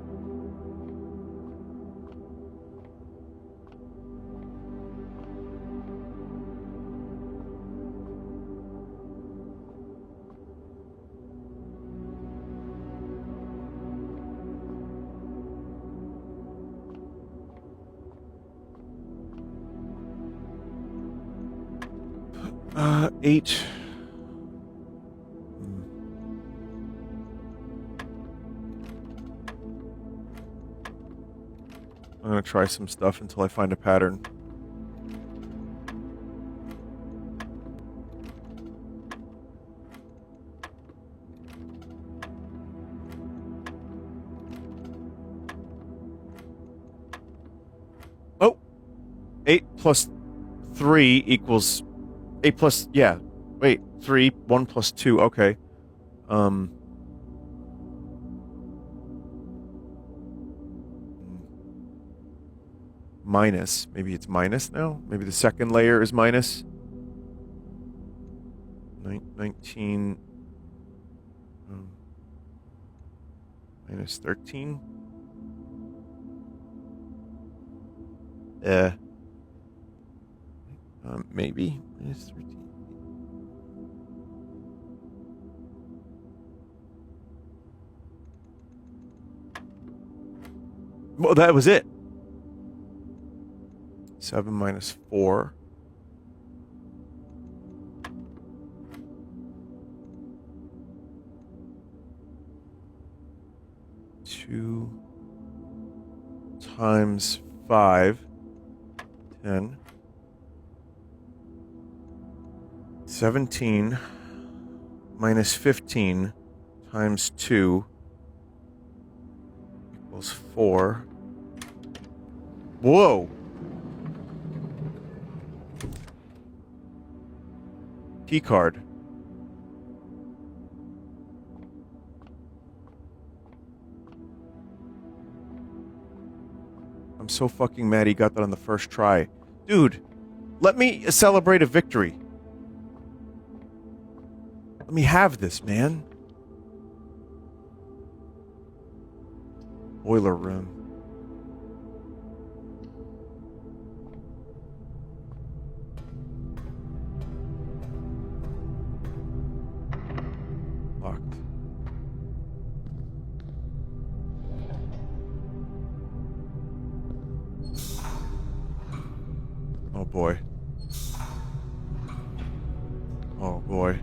Eight. I'm gonna try some stuff until I find a pattern. Oh! 8 plus 3 equals... 8 plus... yeah. Wait, 3, 1 plus 2, okay. Minus. Maybe it's minus now? Maybe the second layer is minus? 19... minus 13? Maybe. Minus 13. Well, that was it. 7 minus 4. Two times 5. 10. 17 minus 15 times 2 equals 4. Whoa! Key card. I'm so fucking mad he got that on the first try. Dude, let me celebrate a victory. Let me have this, man. Boiler room. Locked. Oh boy. Oh boy.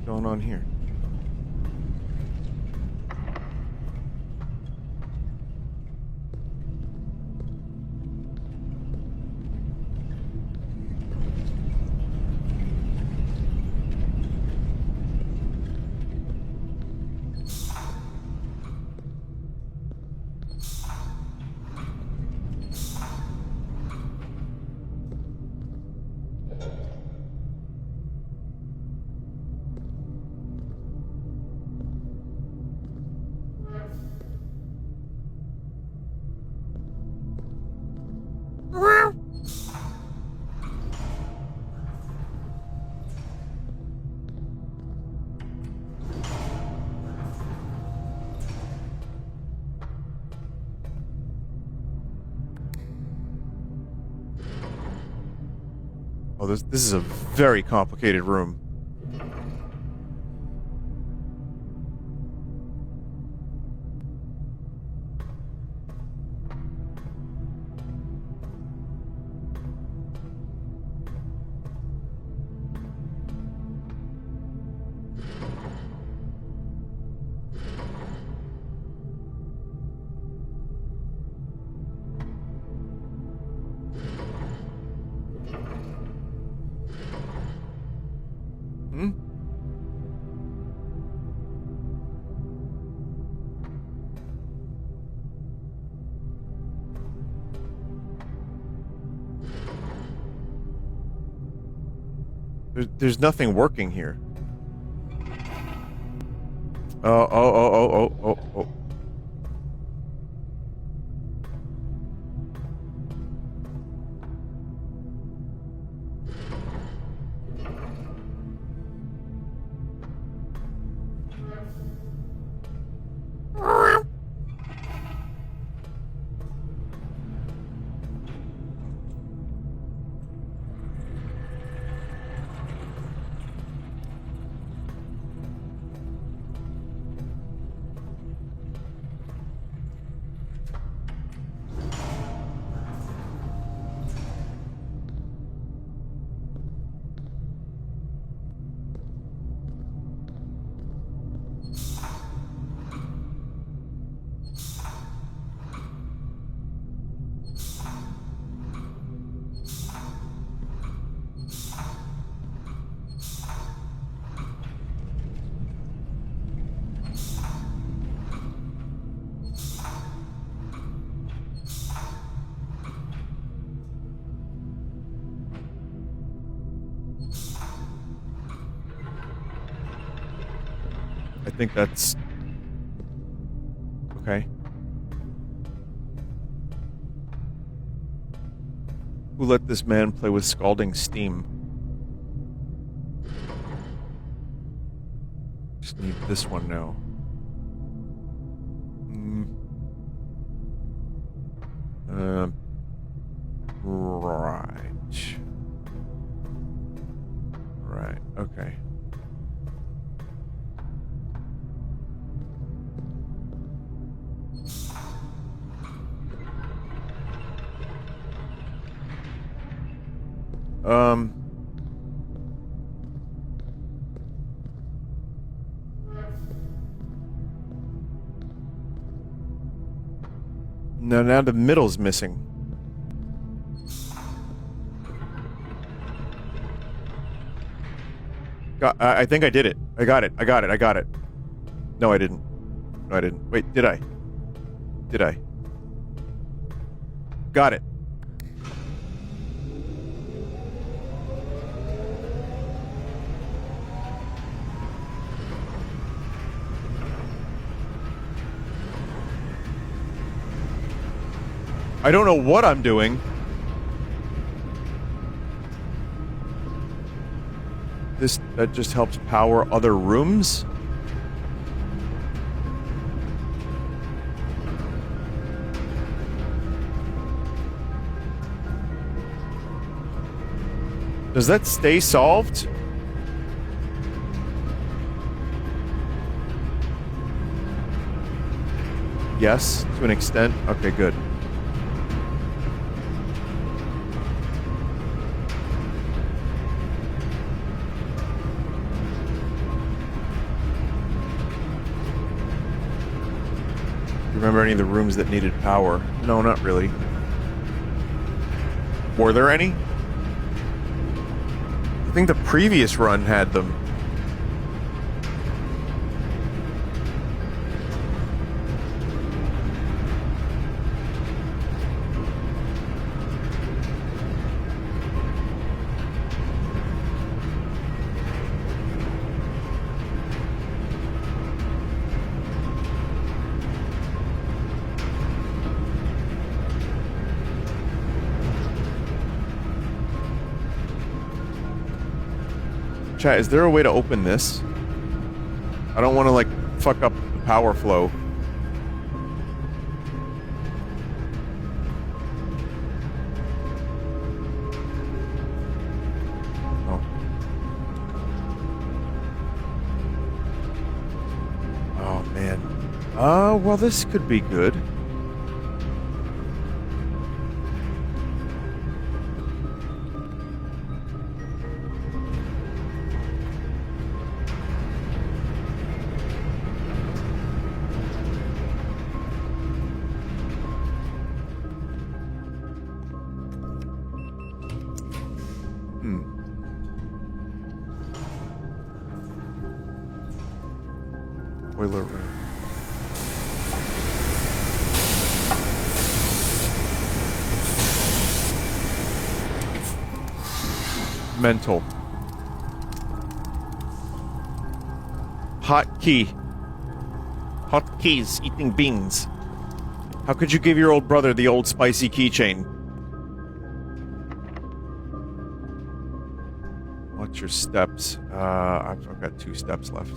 going on here? Oh, this is a very complicated room. Hmm? There's nothing working here. Oh. I think that's... okay. Who let this man play with scalding steam? Just need this one now. Right. Right, okay. No, now the middle's missing. I think I did it. I got it. No, I didn't. Wait, did I? Got it. I don't know what I'm doing. That just helps power other rooms? Does that stay solved? Yes, to an extent. Okay, good. remember any of the rooms that needed power? No, not really. Were there any? I think the previous run had them. Chat, is there a way to open this? I don't want to, like, fuck up the power flow. Oh. Oh, man. Well, this could be good. Boiler room. Mental. Hot key. Hot keys, eating beans. How could you give your old brother the old spicy keychain? What's your steps? I've got 2 steps left.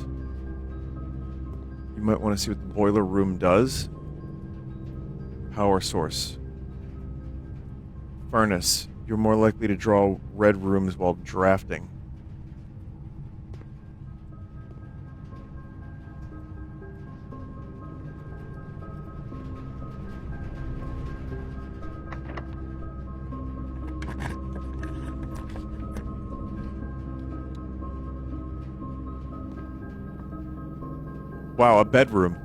You might want to see what the boiler room does. Power source. Furnace. You're more likely to draw red rooms while drafting. Wow, a bedroom.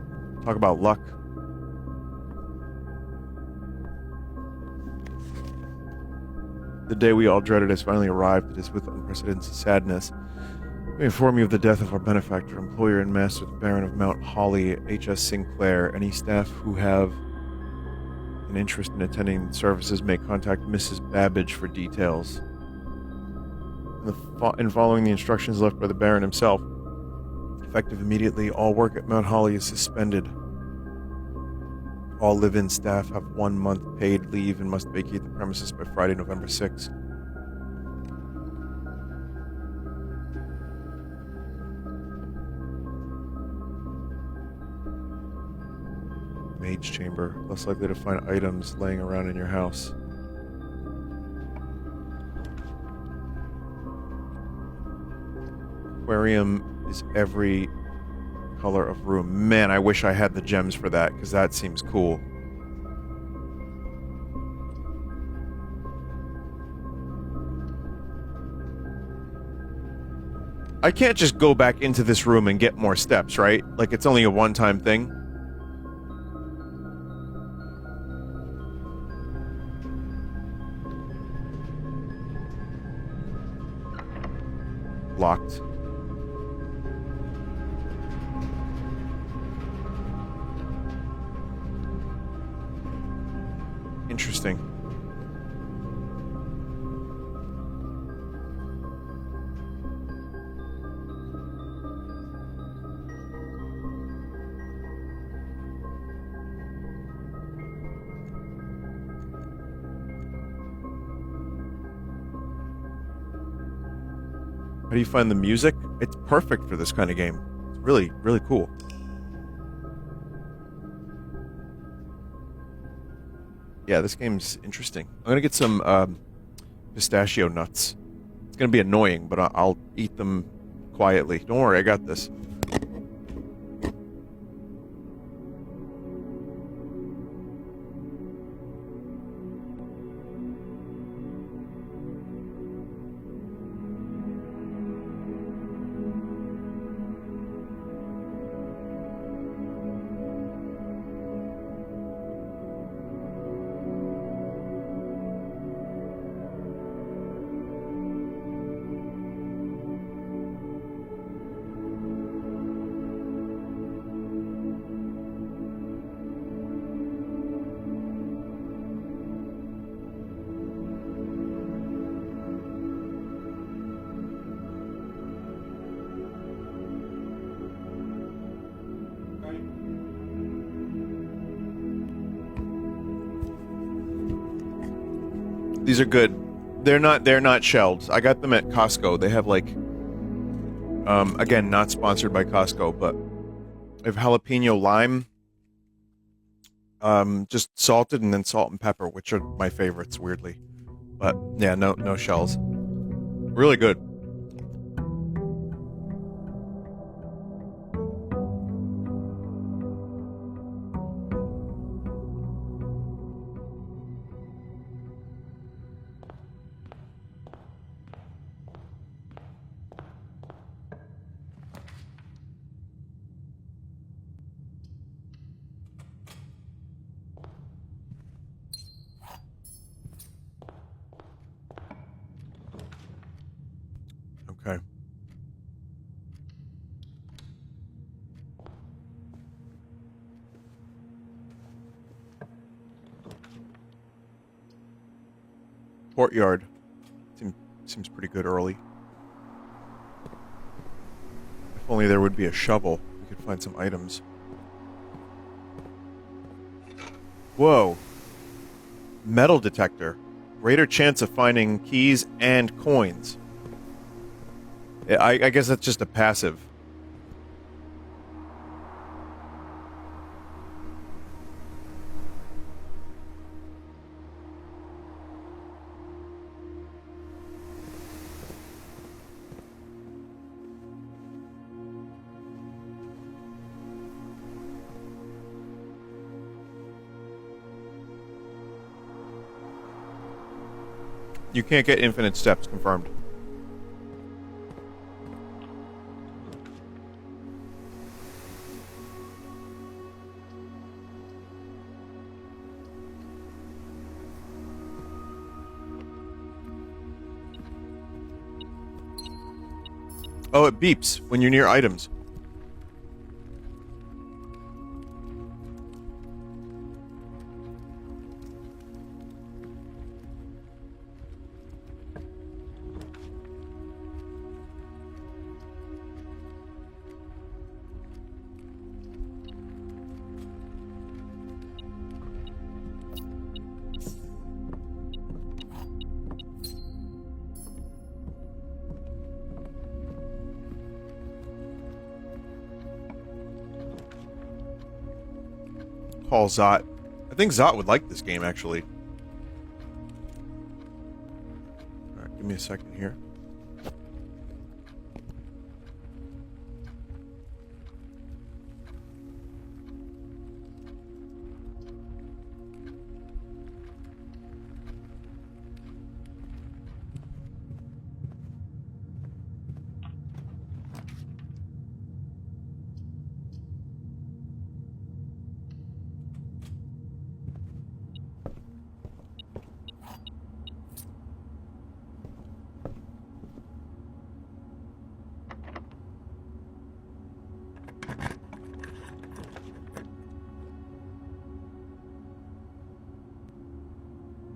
Talk about luck. The day we all dreaded has finally arrived. It is with unprecedented sadness. We inform you of the death of our benefactor, employer, and master, the Baron of Mount Holly, H.S. Sinclair. Any staff who have an interest in attending services may contact Mrs. Babbage for details. In following the instructions left by the Baron himself, effective immediately, all work at Mount Holly is suspended. All live-in staff have 1 month paid leave and must vacate the premises by Friday, November 6th. Mage chamber. Less likely to find items laying around in your house. Aquarium is every color of room. Man, I wish I had the gems for that, because that seems cool. I can't just go back into this room and get more steps, right? Like, it's only a one-time thing. Locked. Interesting. How do you find the music? It's perfect for this kind of game. It's really, really cool. Yeah, this game's interesting. I'm gonna get some pistachio nuts. It's gonna be annoying, but I'll eat them quietly. Don't worry, I got this. These are good. They're not shelled. I got them at Costco. They have like again, not sponsored by Costco, but they have jalapeno lime. Just salted and then salt and pepper, which are my favorites, weirdly. But yeah, no shells. Really good. Okay. Courtyard. Seems pretty good early. If only there would be a shovel. We could find some items. Whoa. Metal detector. Greater chance of finding keys and coins. I guess that's just a passive. You can't get infinite steps, confirmed. Oh, it beeps when you're near items. Call Zot. I think Zot would like this game, actually. Alright, give me a second here.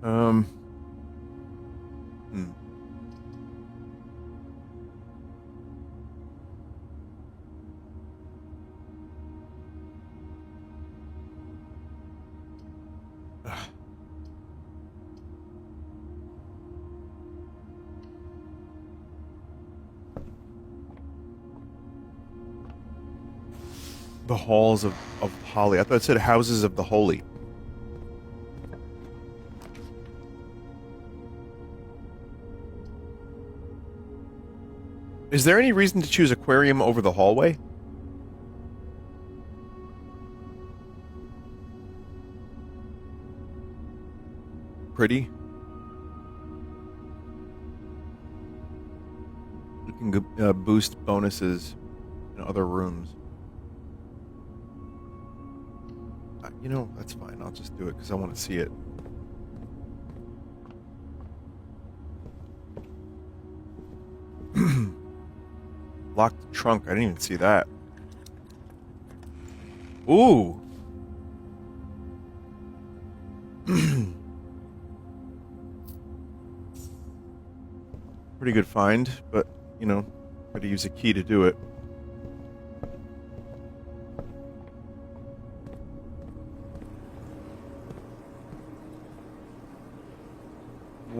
Hmm. The halls of Holly. I thought it said houses of the holy. Is there any reason to choose aquarium over the hallway? Pretty. You can boost bonuses in other rooms. You know, that's fine. I'll just do it because I want to see it. Locked trunk. I didn't even see that. Ooh. Pretty good find, but, you know, gotta use a key to do it.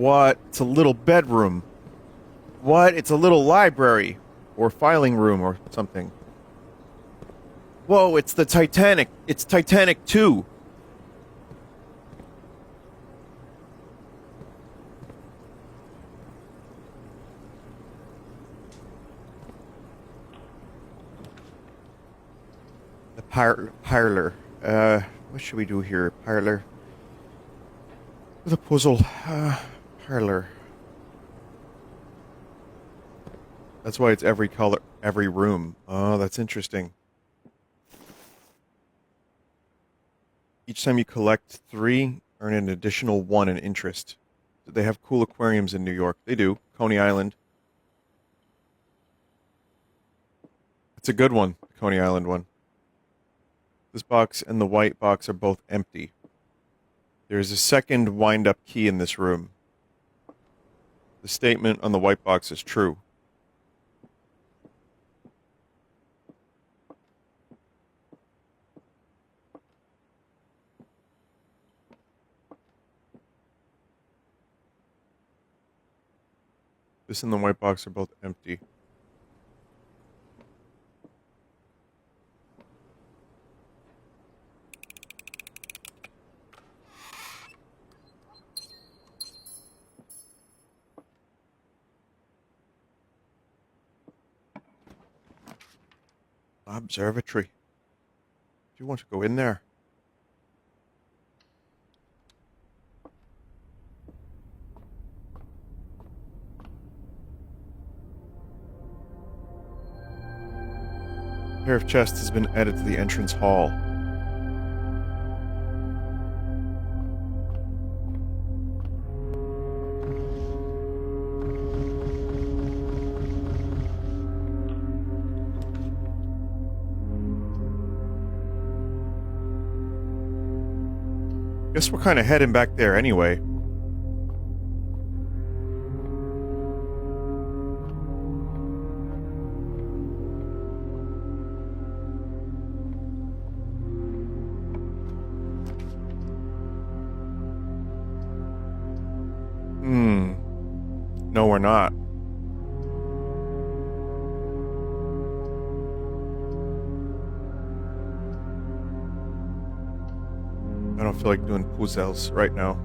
What? It's a little bedroom. What? It's a little library. Or filing room or something. Whoa, it's the Titanic. It's Titanic 2. The parlor. What should we do here? Parlor. With a puzzle. Parlor. That's why it's every color, every room. Oh, that's interesting. Each time you collect 3, earn an additional 1 in interest. They have cool aquariums in New York. They do. Coney Island. It's a good one, the Coney Island one. This box and the white box are both empty. There is a second wind-up key in this room. The statement on the white box is true. This and the white box are both empty. Observatory. Do you want to go in there? A pair of chests has been added to the entrance hall. Guess we're kind of heading back there anyway. No, we're not. I don't feel like doing puzzles right now.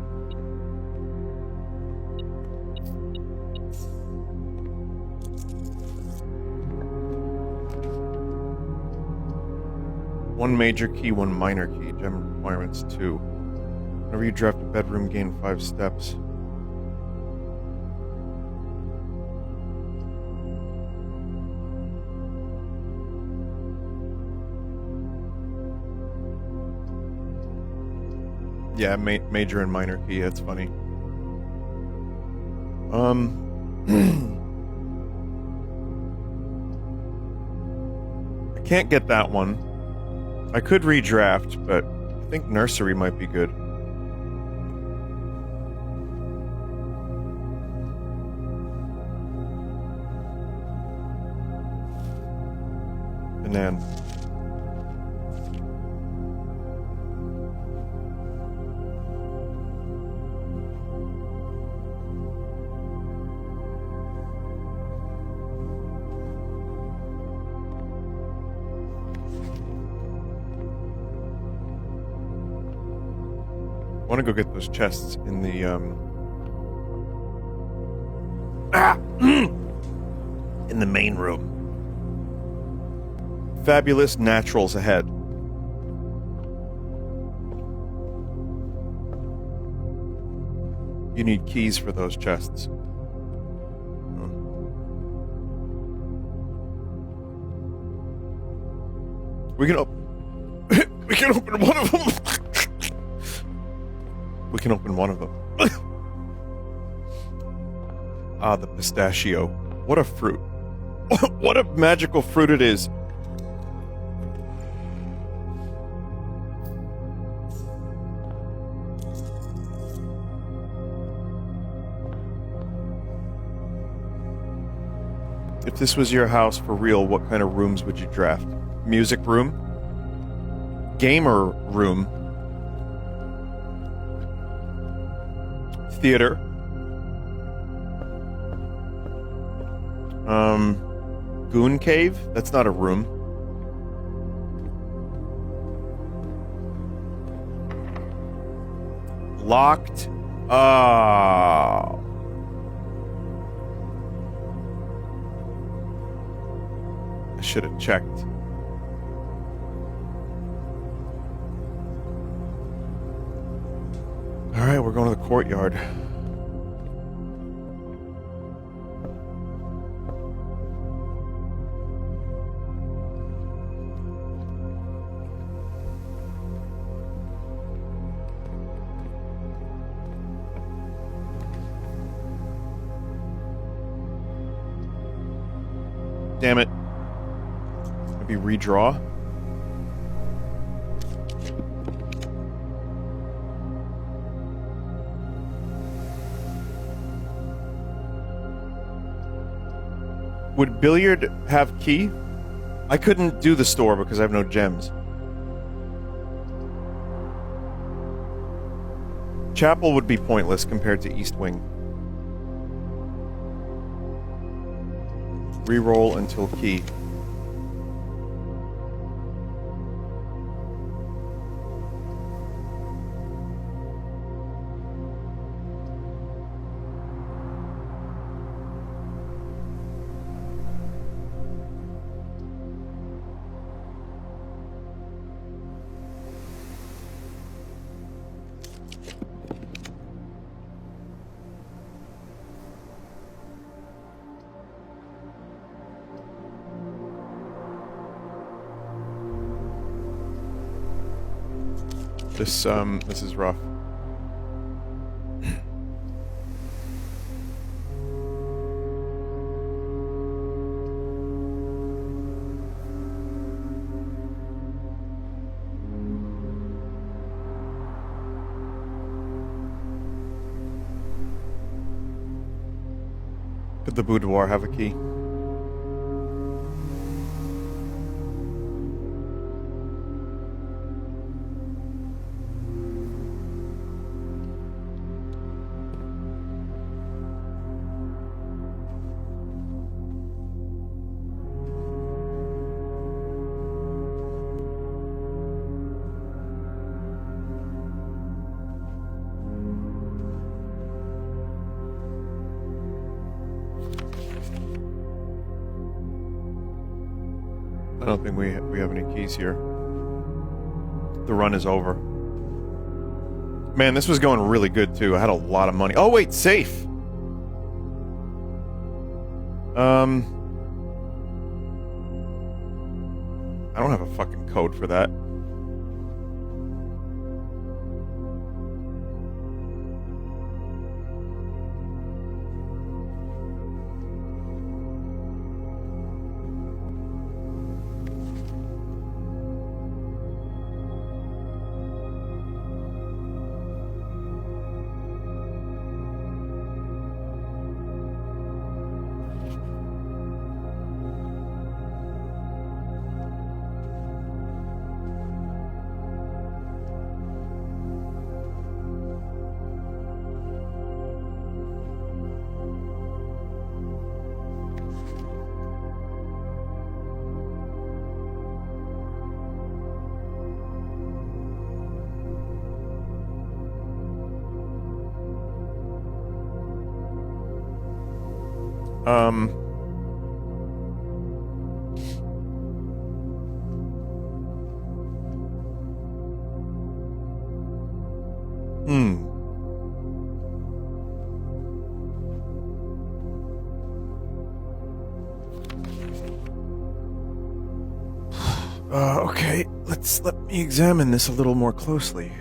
One major key, one minor key. Gem requirements 2. Whenever you draft a bedroom, gain 5 steps. Yeah, major and minor key, that's funny. I can't get that one. I could redraft, but I think nursery might be good. Banan. I want to go get those chests in the in the main room. Fabulous naturals ahead. You need keys for those chests. We can we can open one of them. We can open one of them. Ah, the pistachio. What a fruit. What a magical fruit it is. If this was your house for real, what kind of rooms would you draft? Music room? Gamer room? Theater? Goon Cave? That's not a room. Locked. Oh. I should have checked. Alright, we're going to the courtyard. Damn it. Maybe redraw? Would billiard have key? I couldn't do the store because I have no gems. Chapel would be pointless compared to East Wing. Reroll until key. This is rough. Could the boudoir have a key? I don't think we have any keys here. The run is over. Man, this was going really good too. I had a lot of money. Oh wait, safe. I don't have a fucking code for that. Okay, let me examine this a little more closely.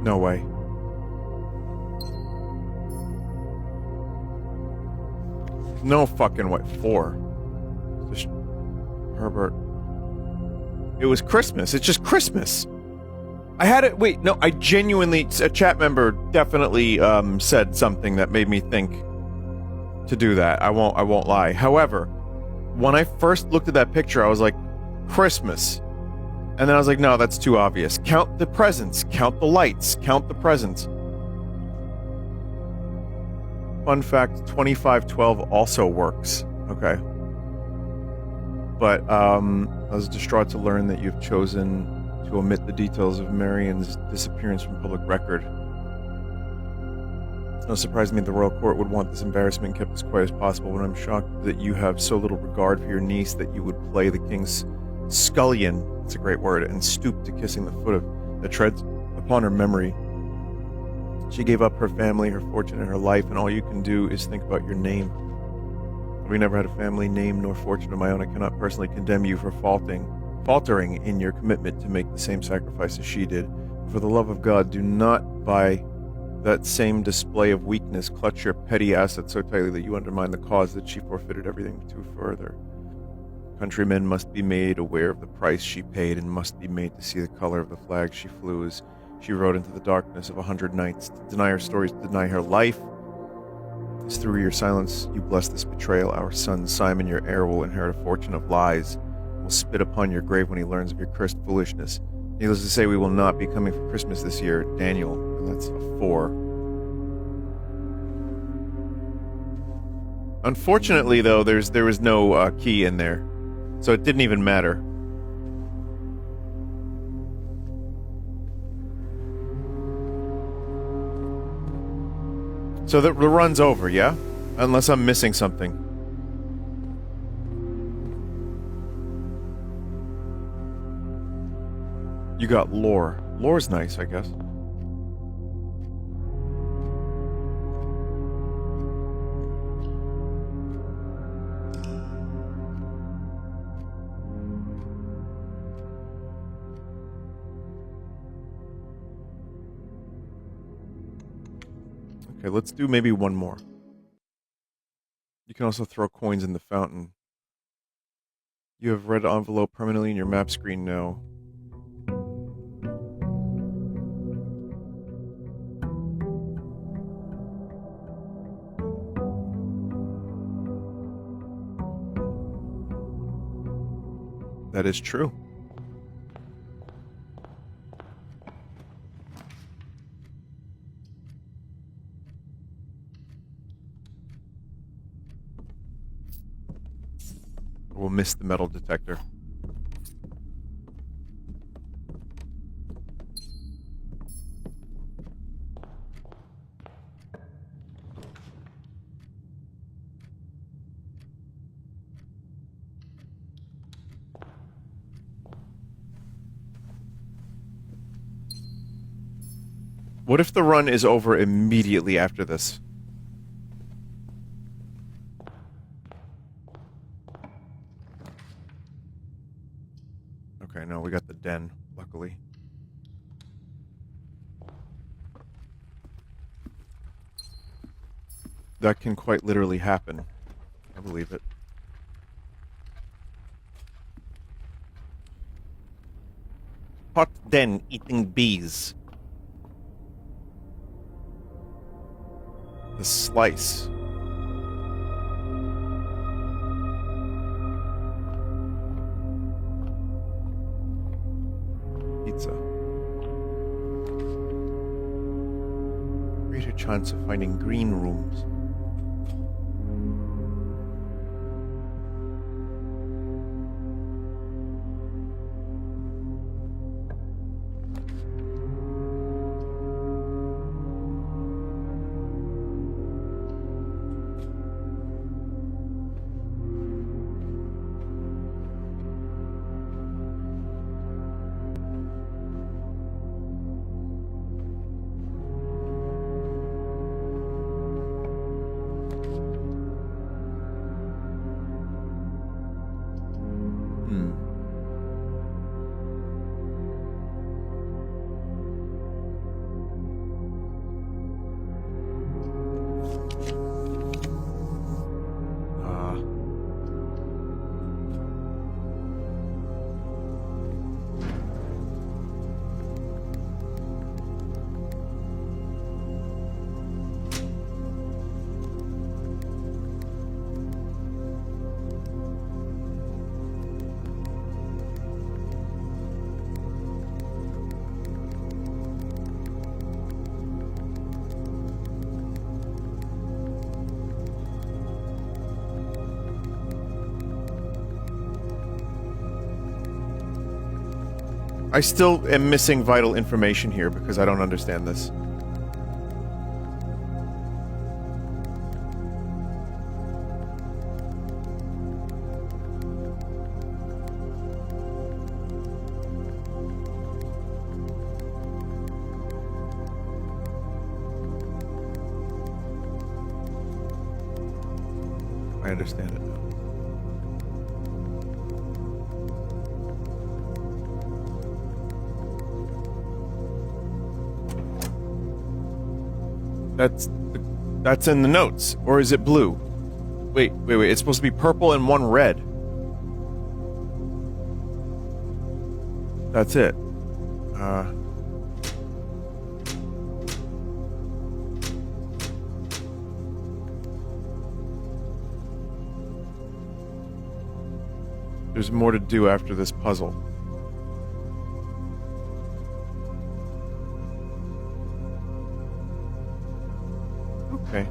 No way. No fucking way. 4. Just Herbert. It was Christmas. It's just Christmas. I had it. Wait, no, I genuinely. A chat member definitely said something that made me think to do that. I won't lie. However, when I first looked at that picture, I was like, Christmas. And then I was like, no, that's too obvious. Count the presents. Count the lights. Count the presents. Fun fact, 2512 also works. Okay. But I was distraught to learn that you've chosen to omit the details of Marion's disappearance from public record. It's no surprise to me the royal court would want this embarrassment kept as quiet as possible, but I'm shocked that you have so little regard for your niece that you would play the king's scullion, it's a great word, and stoop to kissing the foot that treads upon her memory. She gave up her family, her fortune, and her life, and all you can do is think about your name. We never had a family name nor fortune of my own. I cannot personally condemn you for faltering in your commitment to make the same sacrifice as she did. For the love of God, do not, by that same display of weakness, clutch your petty assets so tightly that you undermine the cause that she forfeited everything to further. Countrymen must be made aware of the price she paid and must be made to see the color of the flag she flew as she rode into the darkness of 100 nights. To deny her stories, to deny her life. As through your silence you bless this betrayal, our son Simon, your heir, will inherit a fortune of lies, will spit upon your grave when he learns of your cursed foolishness. Needless to say, we will not be coming for Christmas this year, Daniel, and that's a 4. Unfortunately, though, there was no key in there, so it didn't even matter. So the run's over, yeah? Unless I'm missing something. You got lore. Lore's nice, I guess. Okay, let's do maybe one more. You can also throw coins in the fountain. You have red envelope permanently in your map screen now. That is true. We'll miss the metal detector. What if the run is over immediately after this? Okay, no, we got the den, luckily. That can quite literally happen. I believe it. Hot den eating bees. The slice. Pizza. Greater chance of finding green rooms. I still am missing vital information here because I don't understand this. I understand it now. That's in the notes, or is it blue? Wait. It's supposed to be purple and one red. That's it. There's more to do after this puzzle. Okay.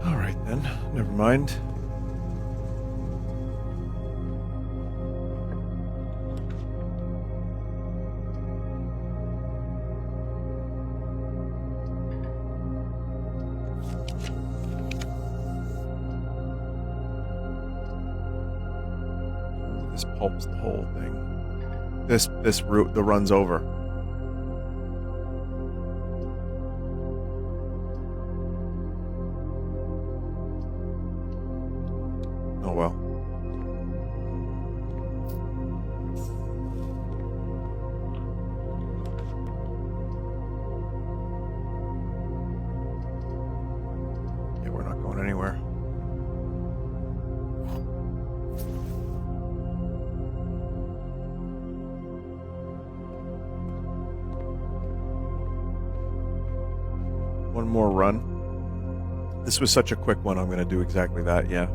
Alright then, never mind. This pulps the whole thing. This route the run's over. Oh well. Yeah, we're not going anywhere. One more run. This was such a quick one, I'm going to do exactly that, yeah.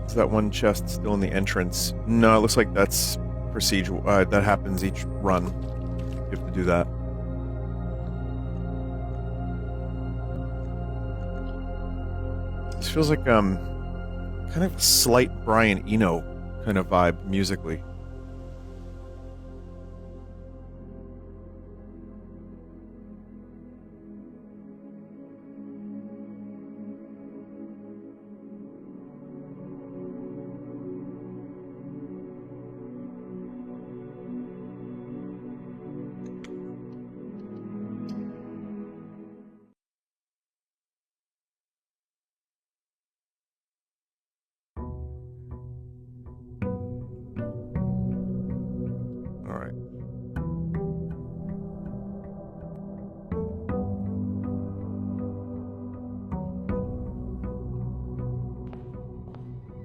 Is that one chest still in the entrance? No, it looks like that's procedural. That happens each run. You have to do that. This feels like kind of a slight Brian Eno kind of vibe musically.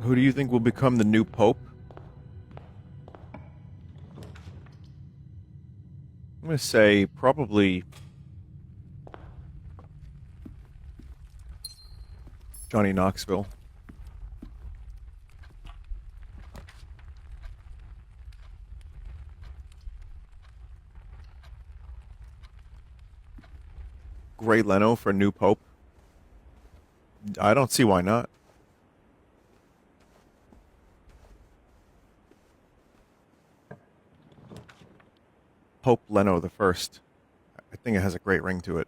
Who do you think will become the new pope? I'm going to say probably Johnny Knoxville. Gray Leno for new pope? I don't see why not. Pope Leno the First. I think it has a great ring to it.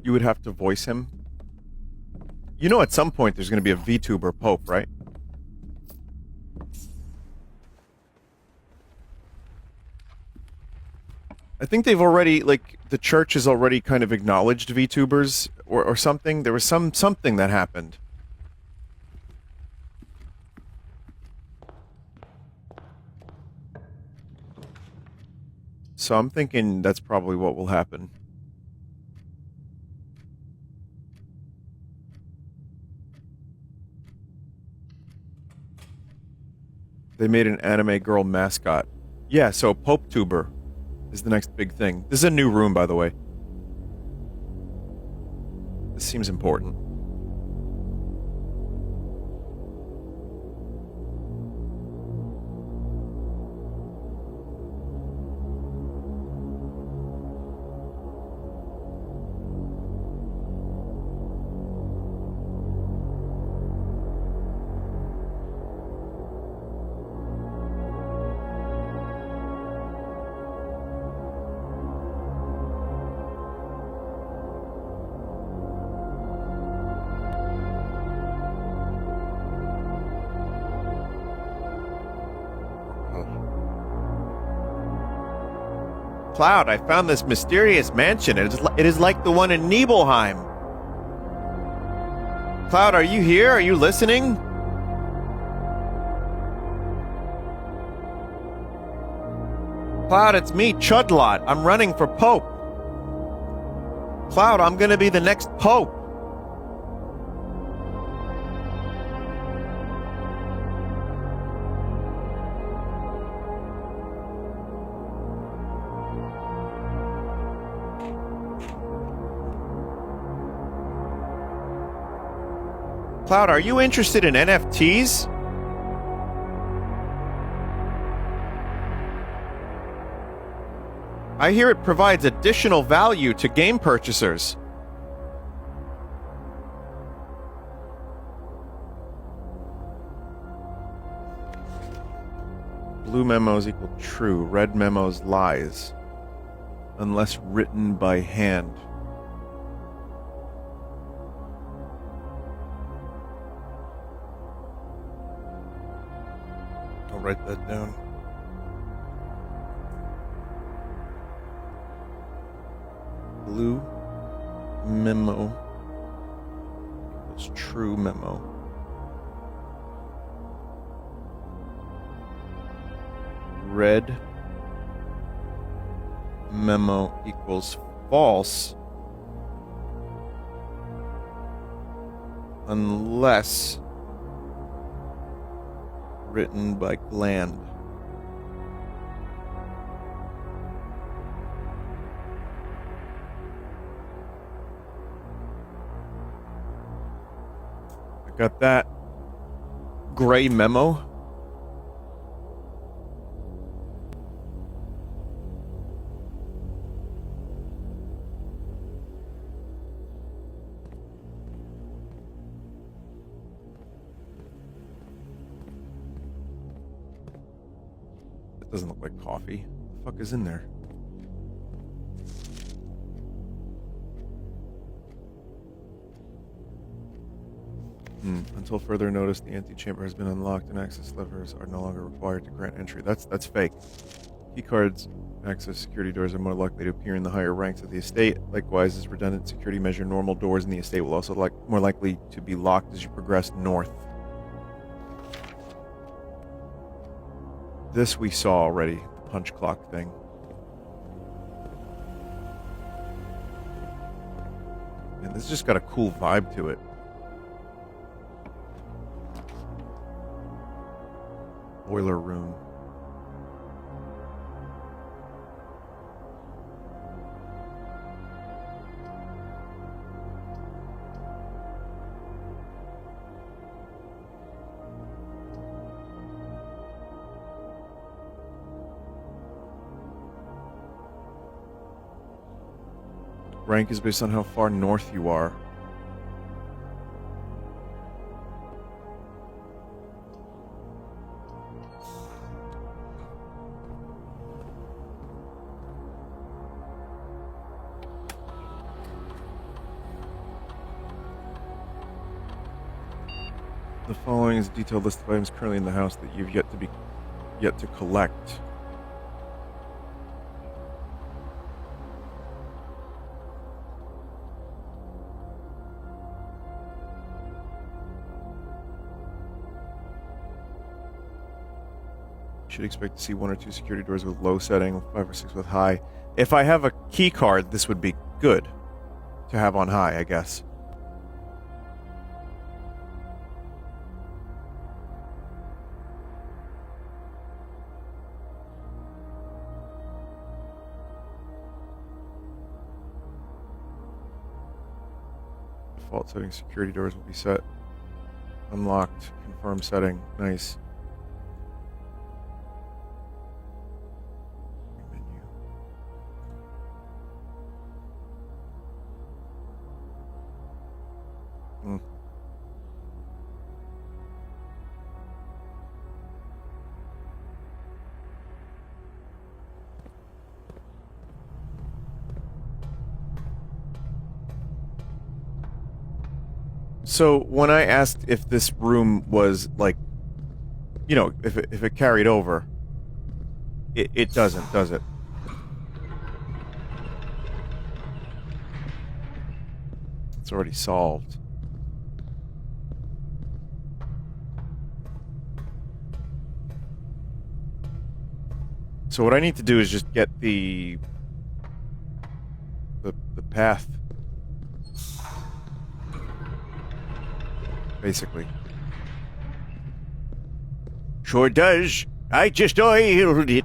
You would have to voice him. You know, at some point there's going to be a VTuber Pope, right? I think they've already, like, the church has already kind of acknowledged VTubers or something. There was something that happened. So I'm thinking that's probably what will happen. They made an anime girl mascot. Yeah, so PopeTuber is the next big thing. This is a new room, by the way. This seems important. Cloud, I found this mysterious mansion. It is like the one in Nibelheim. Cloud, are you here? Are you listening? Cloud, it's me, Chudlot. I'm running for Pope. Cloud, I'm gonna be the next Pope. Cloud, are you interested in NFTs? I hear it provides additional value to game purchasers. Blue memos equal true, red memos lies. Unless written by hand. I'll write that down. Blue memo equals true memo. Red memo equals false unless written by Gland. I got that. Gray memo. Doesn't look like coffee. What the fuck is in there? Until further notice, the antechamber has been unlocked and access levers are no longer required to grant entry. That's fake. Key cards access security doors are more likely to appear in the higher ranks of the estate. Likewise, as redundant security measure, normal doors in the estate will also more likely to be locked as you progress north. This we saw already, the punch clock thing. Man, this has just got a cool vibe to it. Boiler room. Rank is based on how far north you are. The following is a detailed list of items currently in the house that you've yet to collect. Should expect to see 1 or 2 security doors with low setting, 5 or 6 with high. If I have a key card, this would be good to have on high, I guess. Default setting, security doors will be set. Unlocked, confirm setting, nice. So when I asked if this room was like, you know, if it carried over, it doesn't, does it? It's already solved. So what I need to do is just get the path. Basically. Sure does. I just oiled it.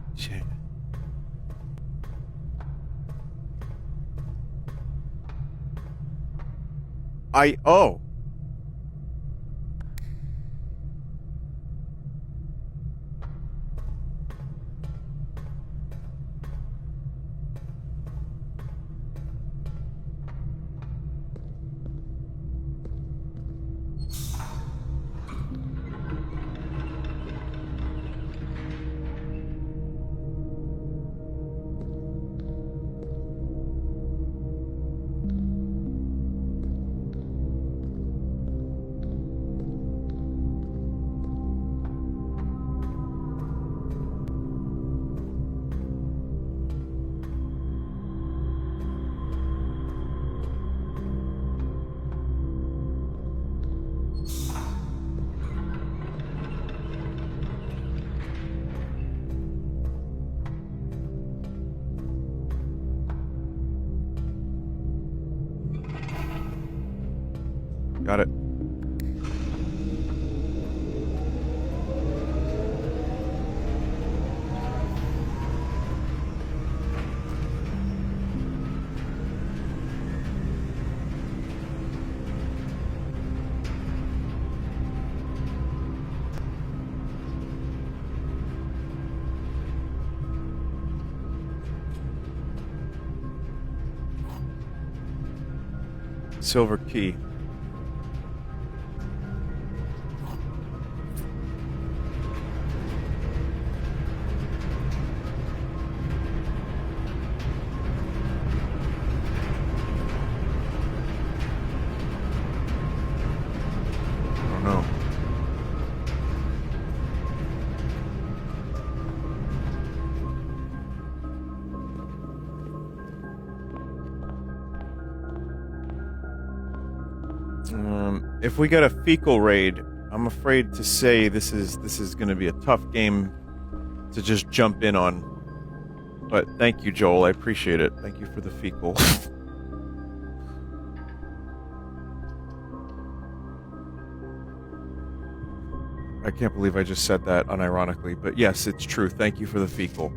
Oh. Got it. Silver key. I don't know. If we get a fecal raid, I'm afraid to say this is going to be a tough game to just jump in on. But thank you, Joel. I appreciate it. Thank you for the fecal. I can't believe I just said that unironically, but yes, it's true. Thank you for the fecal.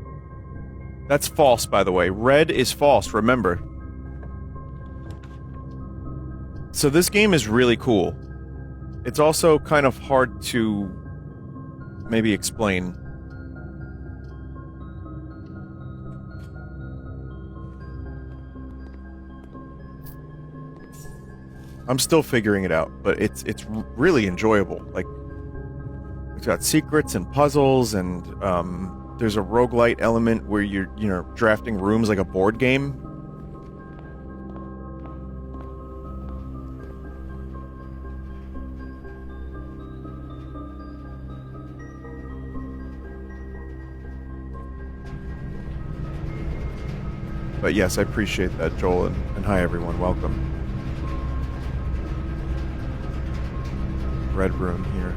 That's false, by the way. Red is false, remember. So this game is really cool. It's also kind of hard to maybe explain. I'm still figuring it out, but it's really enjoyable. Like, it's got secrets and puzzles, and there's a roguelite element where you're drafting rooms like a board game. But yes, I appreciate that, Joel, and hi everyone, welcome. Red room here.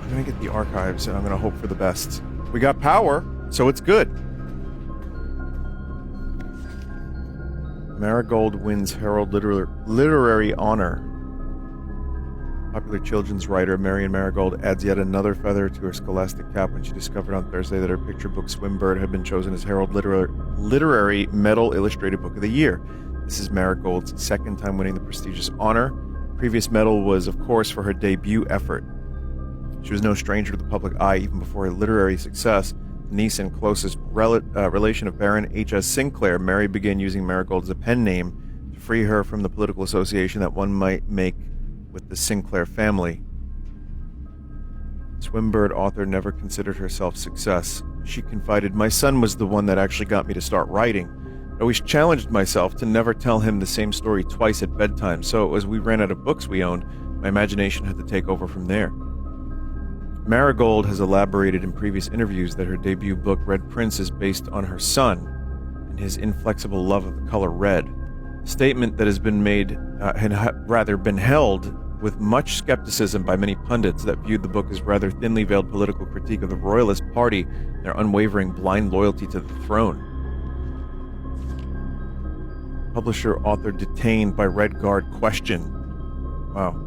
I'm gonna get the archives, and I'm gonna hope for the best. We got power, so it's good. Marigold wins Herald Literary Honor. Popular children's writer Marion Marigold adds yet another feather to her scholastic cap when she discovered on Thursday that her picture book Swimbird had been chosen as Herald Literary Medal Illustrated Book of the Year. This is Marigold's second time winning the prestigious honor. Previous medal was, of course, for her debut effort. She was no stranger to the public eye even before her literary success. Niece and closest relation of Baron H.S. Sinclair, Mary began using Marigold as a pen name to free her from the political association that one might make with the Sinclair family. Swimbird author never considered herself success. She confided, "My son was the one that actually got me to start writing. I always challenged myself to never tell him the same story twice at bedtime, so as we ran out of books we owned, my imagination had to take over from there." Marigold has elaborated in previous interviews that her debut book, Red Prince, is based on her son, and and his inflexible love of the color red. A statement that has been made, been held with much skepticism by many pundits that viewed the book as rather thinly veiled political critique of the Royalist Party and their unwavering blind loyalty to the throne. Publisher author detained by Red Guard question. Wow.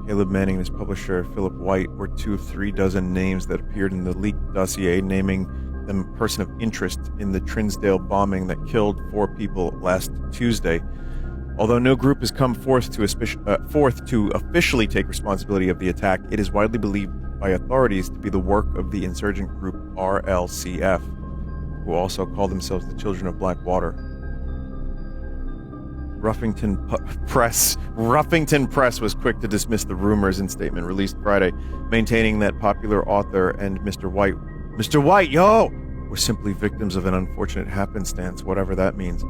Caleb Manning and his publisher Philip White were 2 of 3 dozen names that appeared in the leaked dossier, naming them a person of interest in the Trinsdale bombing that killed 4 people last Tuesday. Although no group has come forth to officially take responsibility of the attack, it is widely believed by authorities to be the work of the insurgent group RLCF, who also call themselves the Children of Blackwater. Ruffington Press was quick to dismiss the rumors in statement released Friday, maintaining that popular author and Mr. White, were simply victims of an unfortunate happenstance, whatever that means.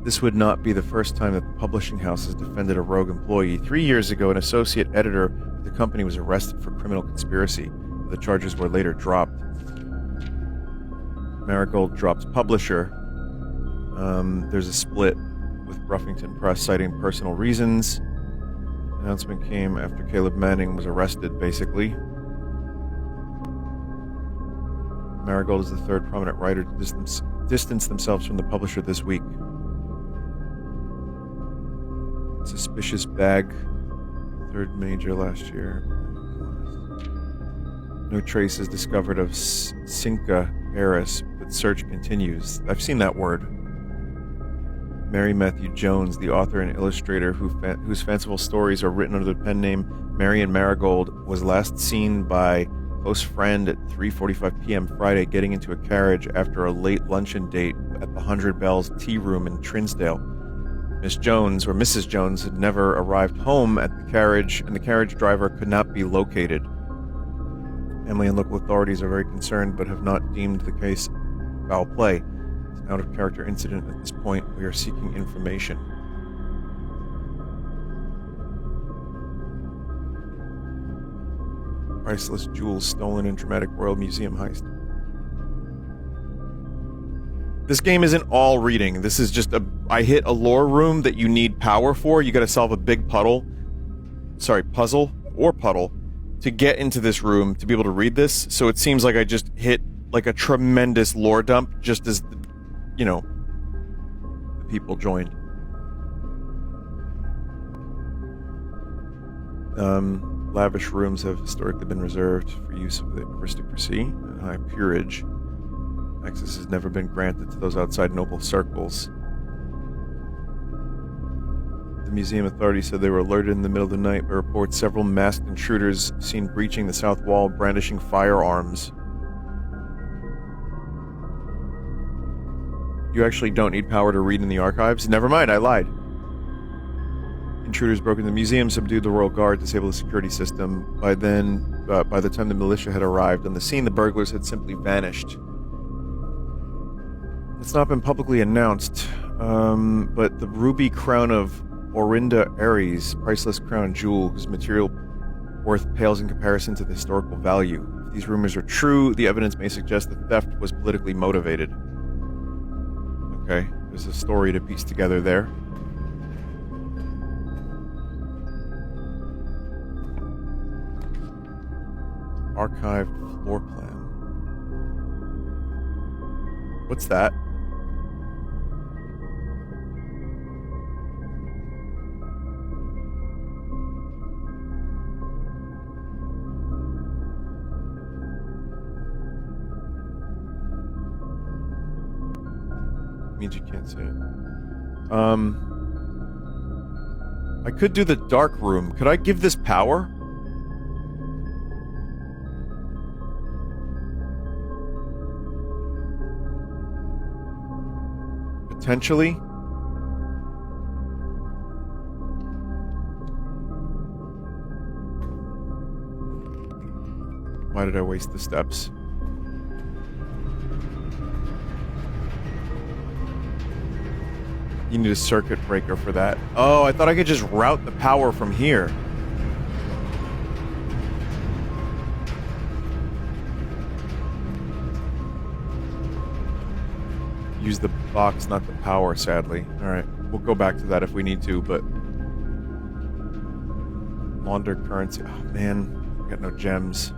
This would not be the first time that the publishing house has defended a rogue employee. 3 years ago, an associate editor of the company was arrested for criminal conspiracy. The charges were later dropped. Marigold drops publisher. There's a split, with Ruffington Press citing personal reasons. Announcement came after Caleb Manning was arrested, basically. Marigold is the 3rd prominent writer to distance themselves from the publisher this week. Suspicious bag, 3rd major last year. No traces discovered of Cinca heiress, but search continues. I've seen that word. Mary Matthew Jones, the author and illustrator whose fanciful stories are written under the pen name Marion Marigold, was last seen by close friend at 3:45 p.m. Friday getting into a carriage after a late luncheon date at the 100 Bells Tea Room in Trinsdale. Mrs. Jones had never arrived home at the carriage, and the carriage driver could not be located. Family and local authorities are very concerned but have not deemed the case foul play. It's an out-of-character incident at this point. We are seeking information. Priceless jewels stolen in dramatic Royal Museum heist. This game isn't all reading. This is just I hit a lore room that you need power for. You gotta solve a big puzzle or puddle to get into this room to be able to read this. So it seems like I just hit like a tremendous lore dump just as, the people joined. Lavish rooms have historically been reserved for use of the aristocracy and high peerage. Access has never been granted to those outside noble circles. The museum authorities said they were alerted in the middle of the night by reports several masked intruders seen breaching the south wall, brandishing firearms. You actually don't need power to read in the archives? Never mind, I lied. Intruders broke into the museum, subdued the royal guard, disabled the security system. By the time the militia had arrived on the scene, the burglars had simply vanished. It's not been publicly announced, but the ruby crown of Orinda Aries, priceless crown jewel whose material worth pales in comparison to the historical value. If these rumors are true, the evidence may suggest the theft was politically motivated. Okay, there's a story to piece together there. Archived floor plan. What's that? Means you can't see it. I could do the dark room. Could I give this power? Potentially. Why did I waste the steps? You need a circuit breaker for that. Oh, I thought I could just route the power from here. use the box, not the power, sadly. Alright, we'll go back to that if we need to, but... Launder currency. Oh, man. I got no gems.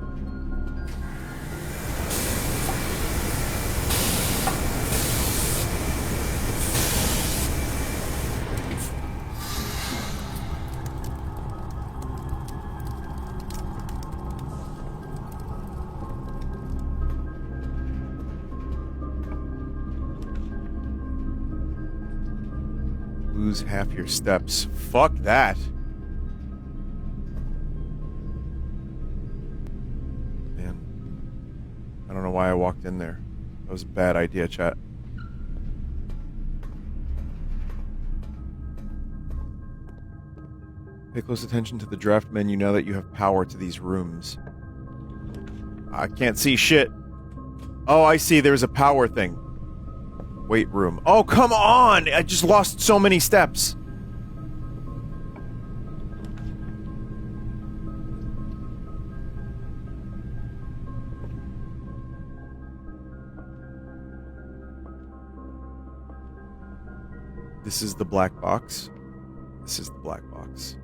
Lose half your steps. Fuck that. Man. I don't know why I walked in there. That was a bad idea, chat. Pay close attention to the draft menu now that you have power to these rooms. I can't see shit. Oh, I see. There's a power thing. Weight room. Oh, come on! I just lost so many steps. This is the black box. This is the black box.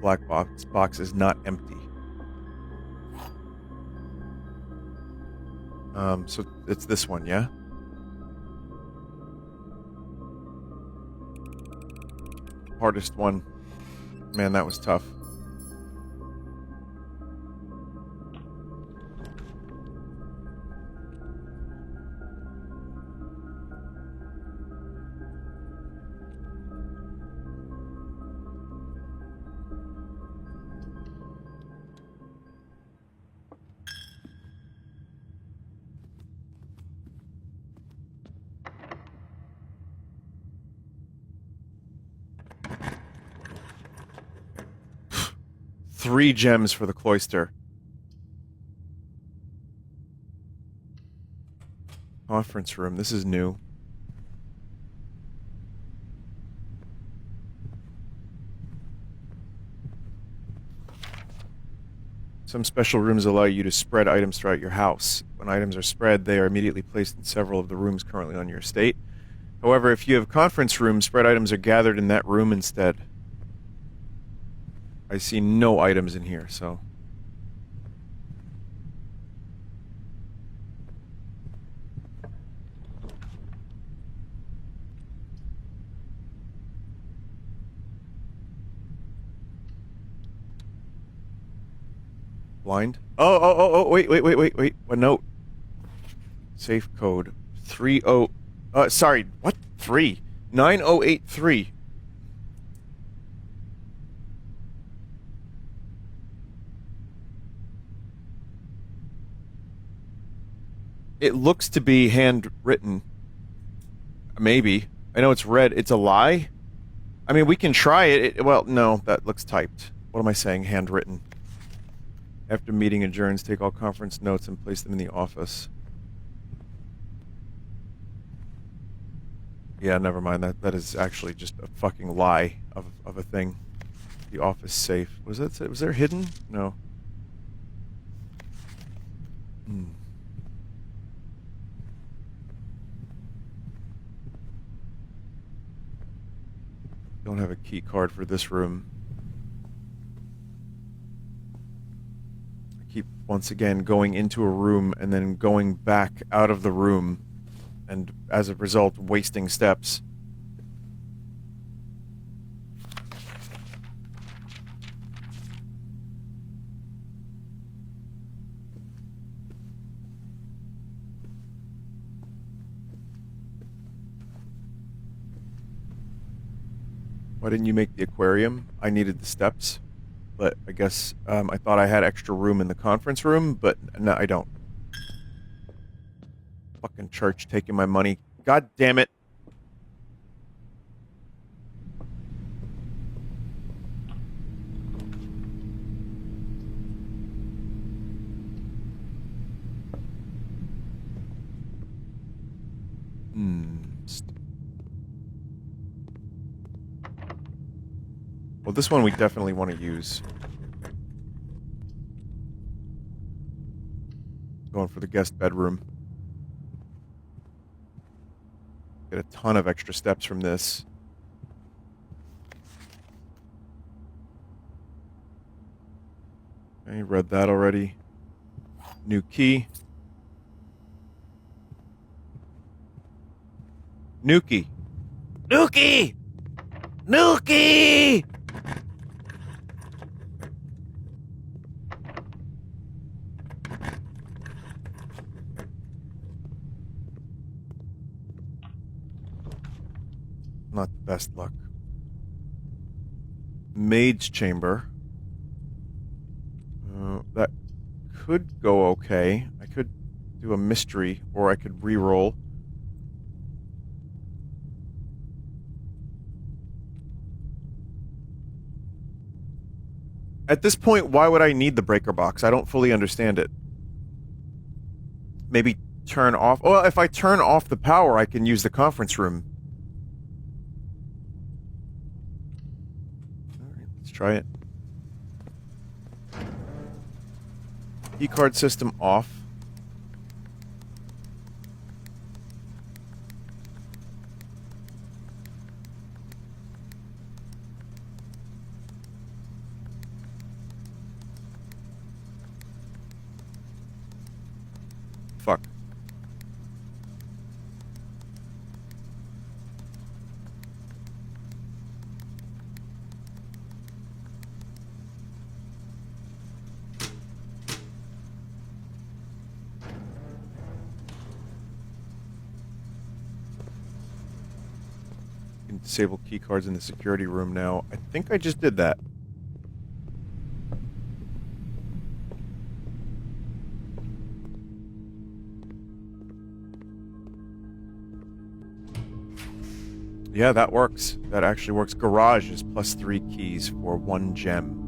Black box is not empty. So it's this one, yeah? Hardest one. Man, that was tough. Three gems for the cloister. Conference room. This is new. Some special rooms allow you to spread items throughout your house. When items are spread, they are immediately placed in several of the rooms currently on your estate. However, if you have conference rooms, spread items are gathered in that room instead. I see no items in here, so... Blind? Oh, wait, what note? Safe code. 30... sorry, what? 3? 9083. It looks to be handwritten. Maybe. I know it's red. It's a lie? I mean, we can try it. Well, no, that looks typed. What am I saying? Handwritten. After meeting adjourns, take all conference notes and place them in the office. Yeah, never mind. That is actually just a fucking lie of a thing. The office safe. Was there hidden? No. Don't have a key card for this room. I keep, once again, going into a room and then going back out of the room, and as a result, wasting steps. Why didn't you make the aquarium? I needed the steps, but I guess I thought I had extra room in the conference room, but no, I don't. Fucking church taking my money. God damn it. Well, this one we definitely want to use. Going for the guest bedroom. Get a ton of extra steps from this. I read that already. New key. Nuki! Nuki! Nuki! Not the best luck. Maid's chamber. That could go okay. I could do a mystery, or I could re-roll. At this point, why would I need the breaker box? I don't fully understand it. Maybe turn off... Well, if I turn off the power, I can use the conference room. Alright, let's try it. Keycard system off. Fuck. You can disable key cards in the security room now. I think I just did that. Yeah, that works. That actually works. Garage is +3 keys for 1 gem.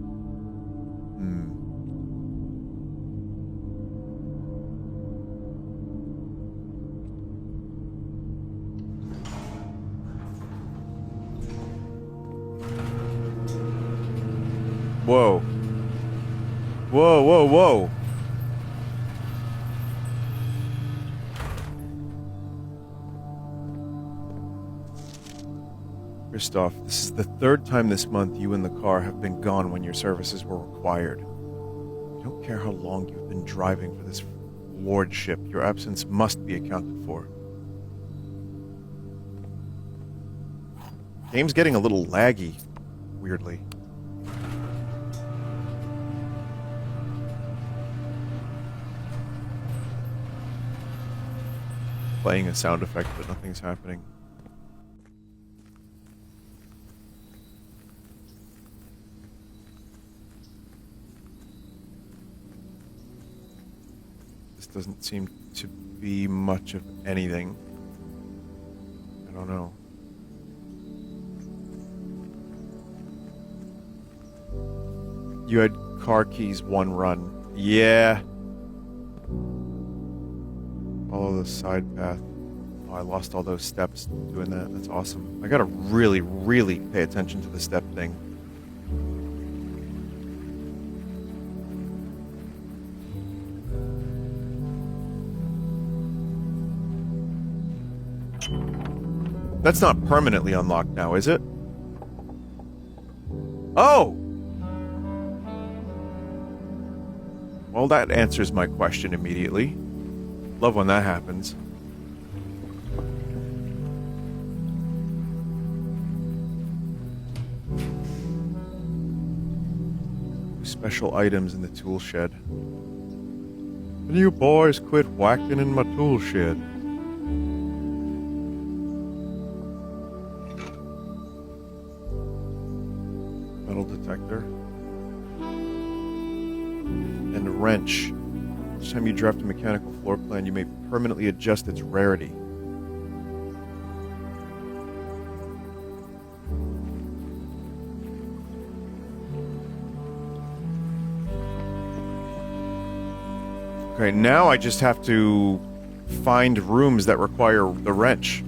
Whoa. Whoa, whoa, whoa. Christoph, this is the 3rd time this month you and the car have been gone when your services were required. I don't care how long you've been driving for this lordship. Your absence must be accounted for. Game's getting a little laggy, weirdly. Playing a sound effect, but nothing's happening. This doesn't seem to be much of anything. I don't know. You had car keys 1 run. Yeah. Follow the side path. Oh, I lost all those steps doing that. That's awesome. I gotta really, really pay attention to the step thing. That's not permanently unlocked now, is it? Oh! Well, that answers my question immediately. Love when that happens. Special items in the tool shed. Can you boys quit whacking in my tool shed? Metal detector. And a wrench. Each time you draft a mechanical floor plan, you may permanently adjust its rarity. Okay, now I just have to find rooms that require the wrench.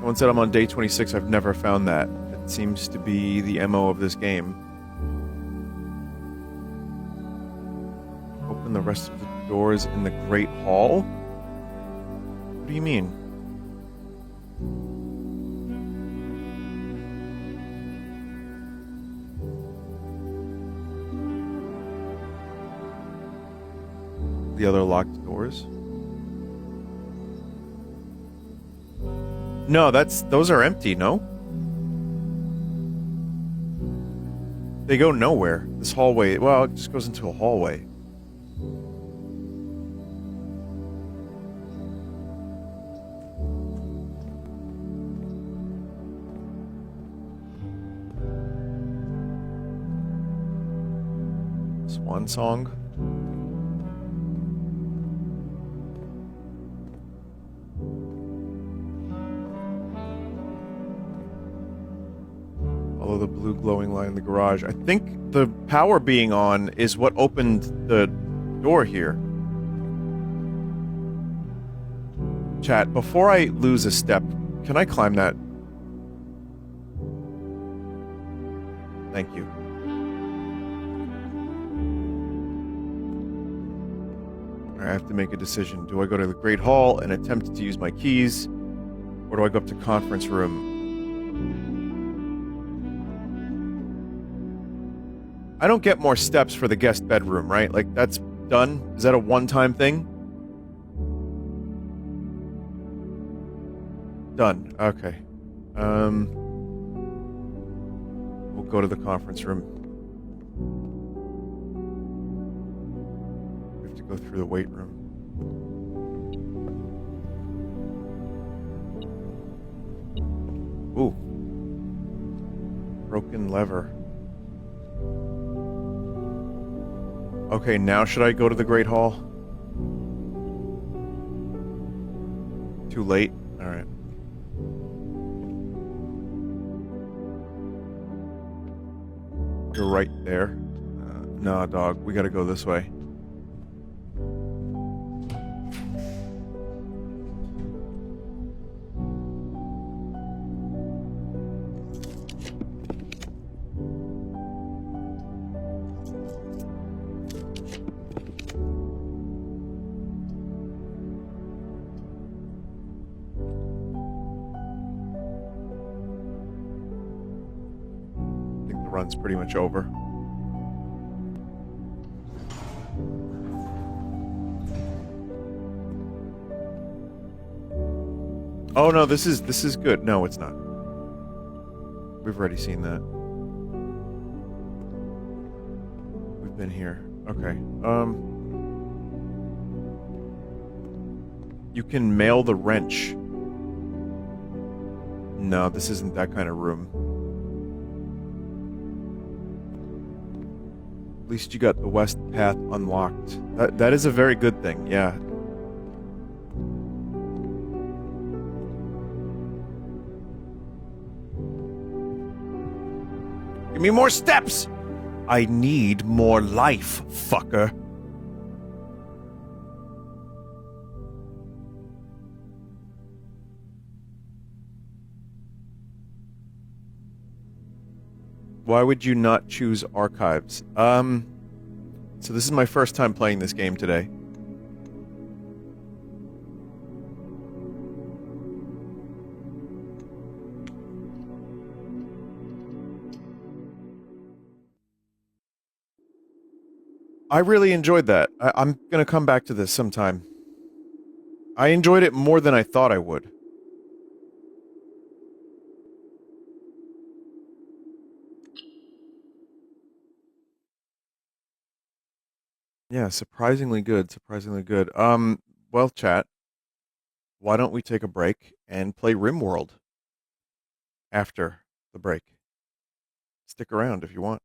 Once that I'm on day 26, I've never found that. It seems to be the MO of this game. Open the rest of the doors in the Great Hall? What do you mean? The other locked doors? No, those are empty, no? They go nowhere. This hallway, well, it just goes into a hallway. Swan song. Follow the blue glowing line in the garage. I think the power being on is what opened the door here. Chat, before I lose a step, can I climb that? Thank you. I have to make a decision. Do I go to the Great Hall and attempt to use my keys? Or do I go up to conference room? I don't get more steps for the guest bedroom, right? Like, that's done? Is that a one-time thing? Done. Okay. We'll go to the conference room. We have to go through the weight room. Ooh. Broken lever. Okay, now should I go to the Great Hall? Too late? Alright. You're right there. Nah, dog. We gotta go this way. Run's pretty much over. Oh no, this is good. No, it's not. We've already seen that. We've been here. Okay. You can mail the wrench. No, this isn't that kind of room. At least you got the west path unlocked. That is a very good thing, yeah. Give me more steps! I need more life, fucker. Why would you not choose archives? So this is my first time playing this game today. I really enjoyed that. I'm gonna come back to this sometime. I enjoyed it more than I thought I would. Yeah, surprisingly good, surprisingly good. Well, chat, why don't we take a break and play RimWorld after the break? Stick around if you want.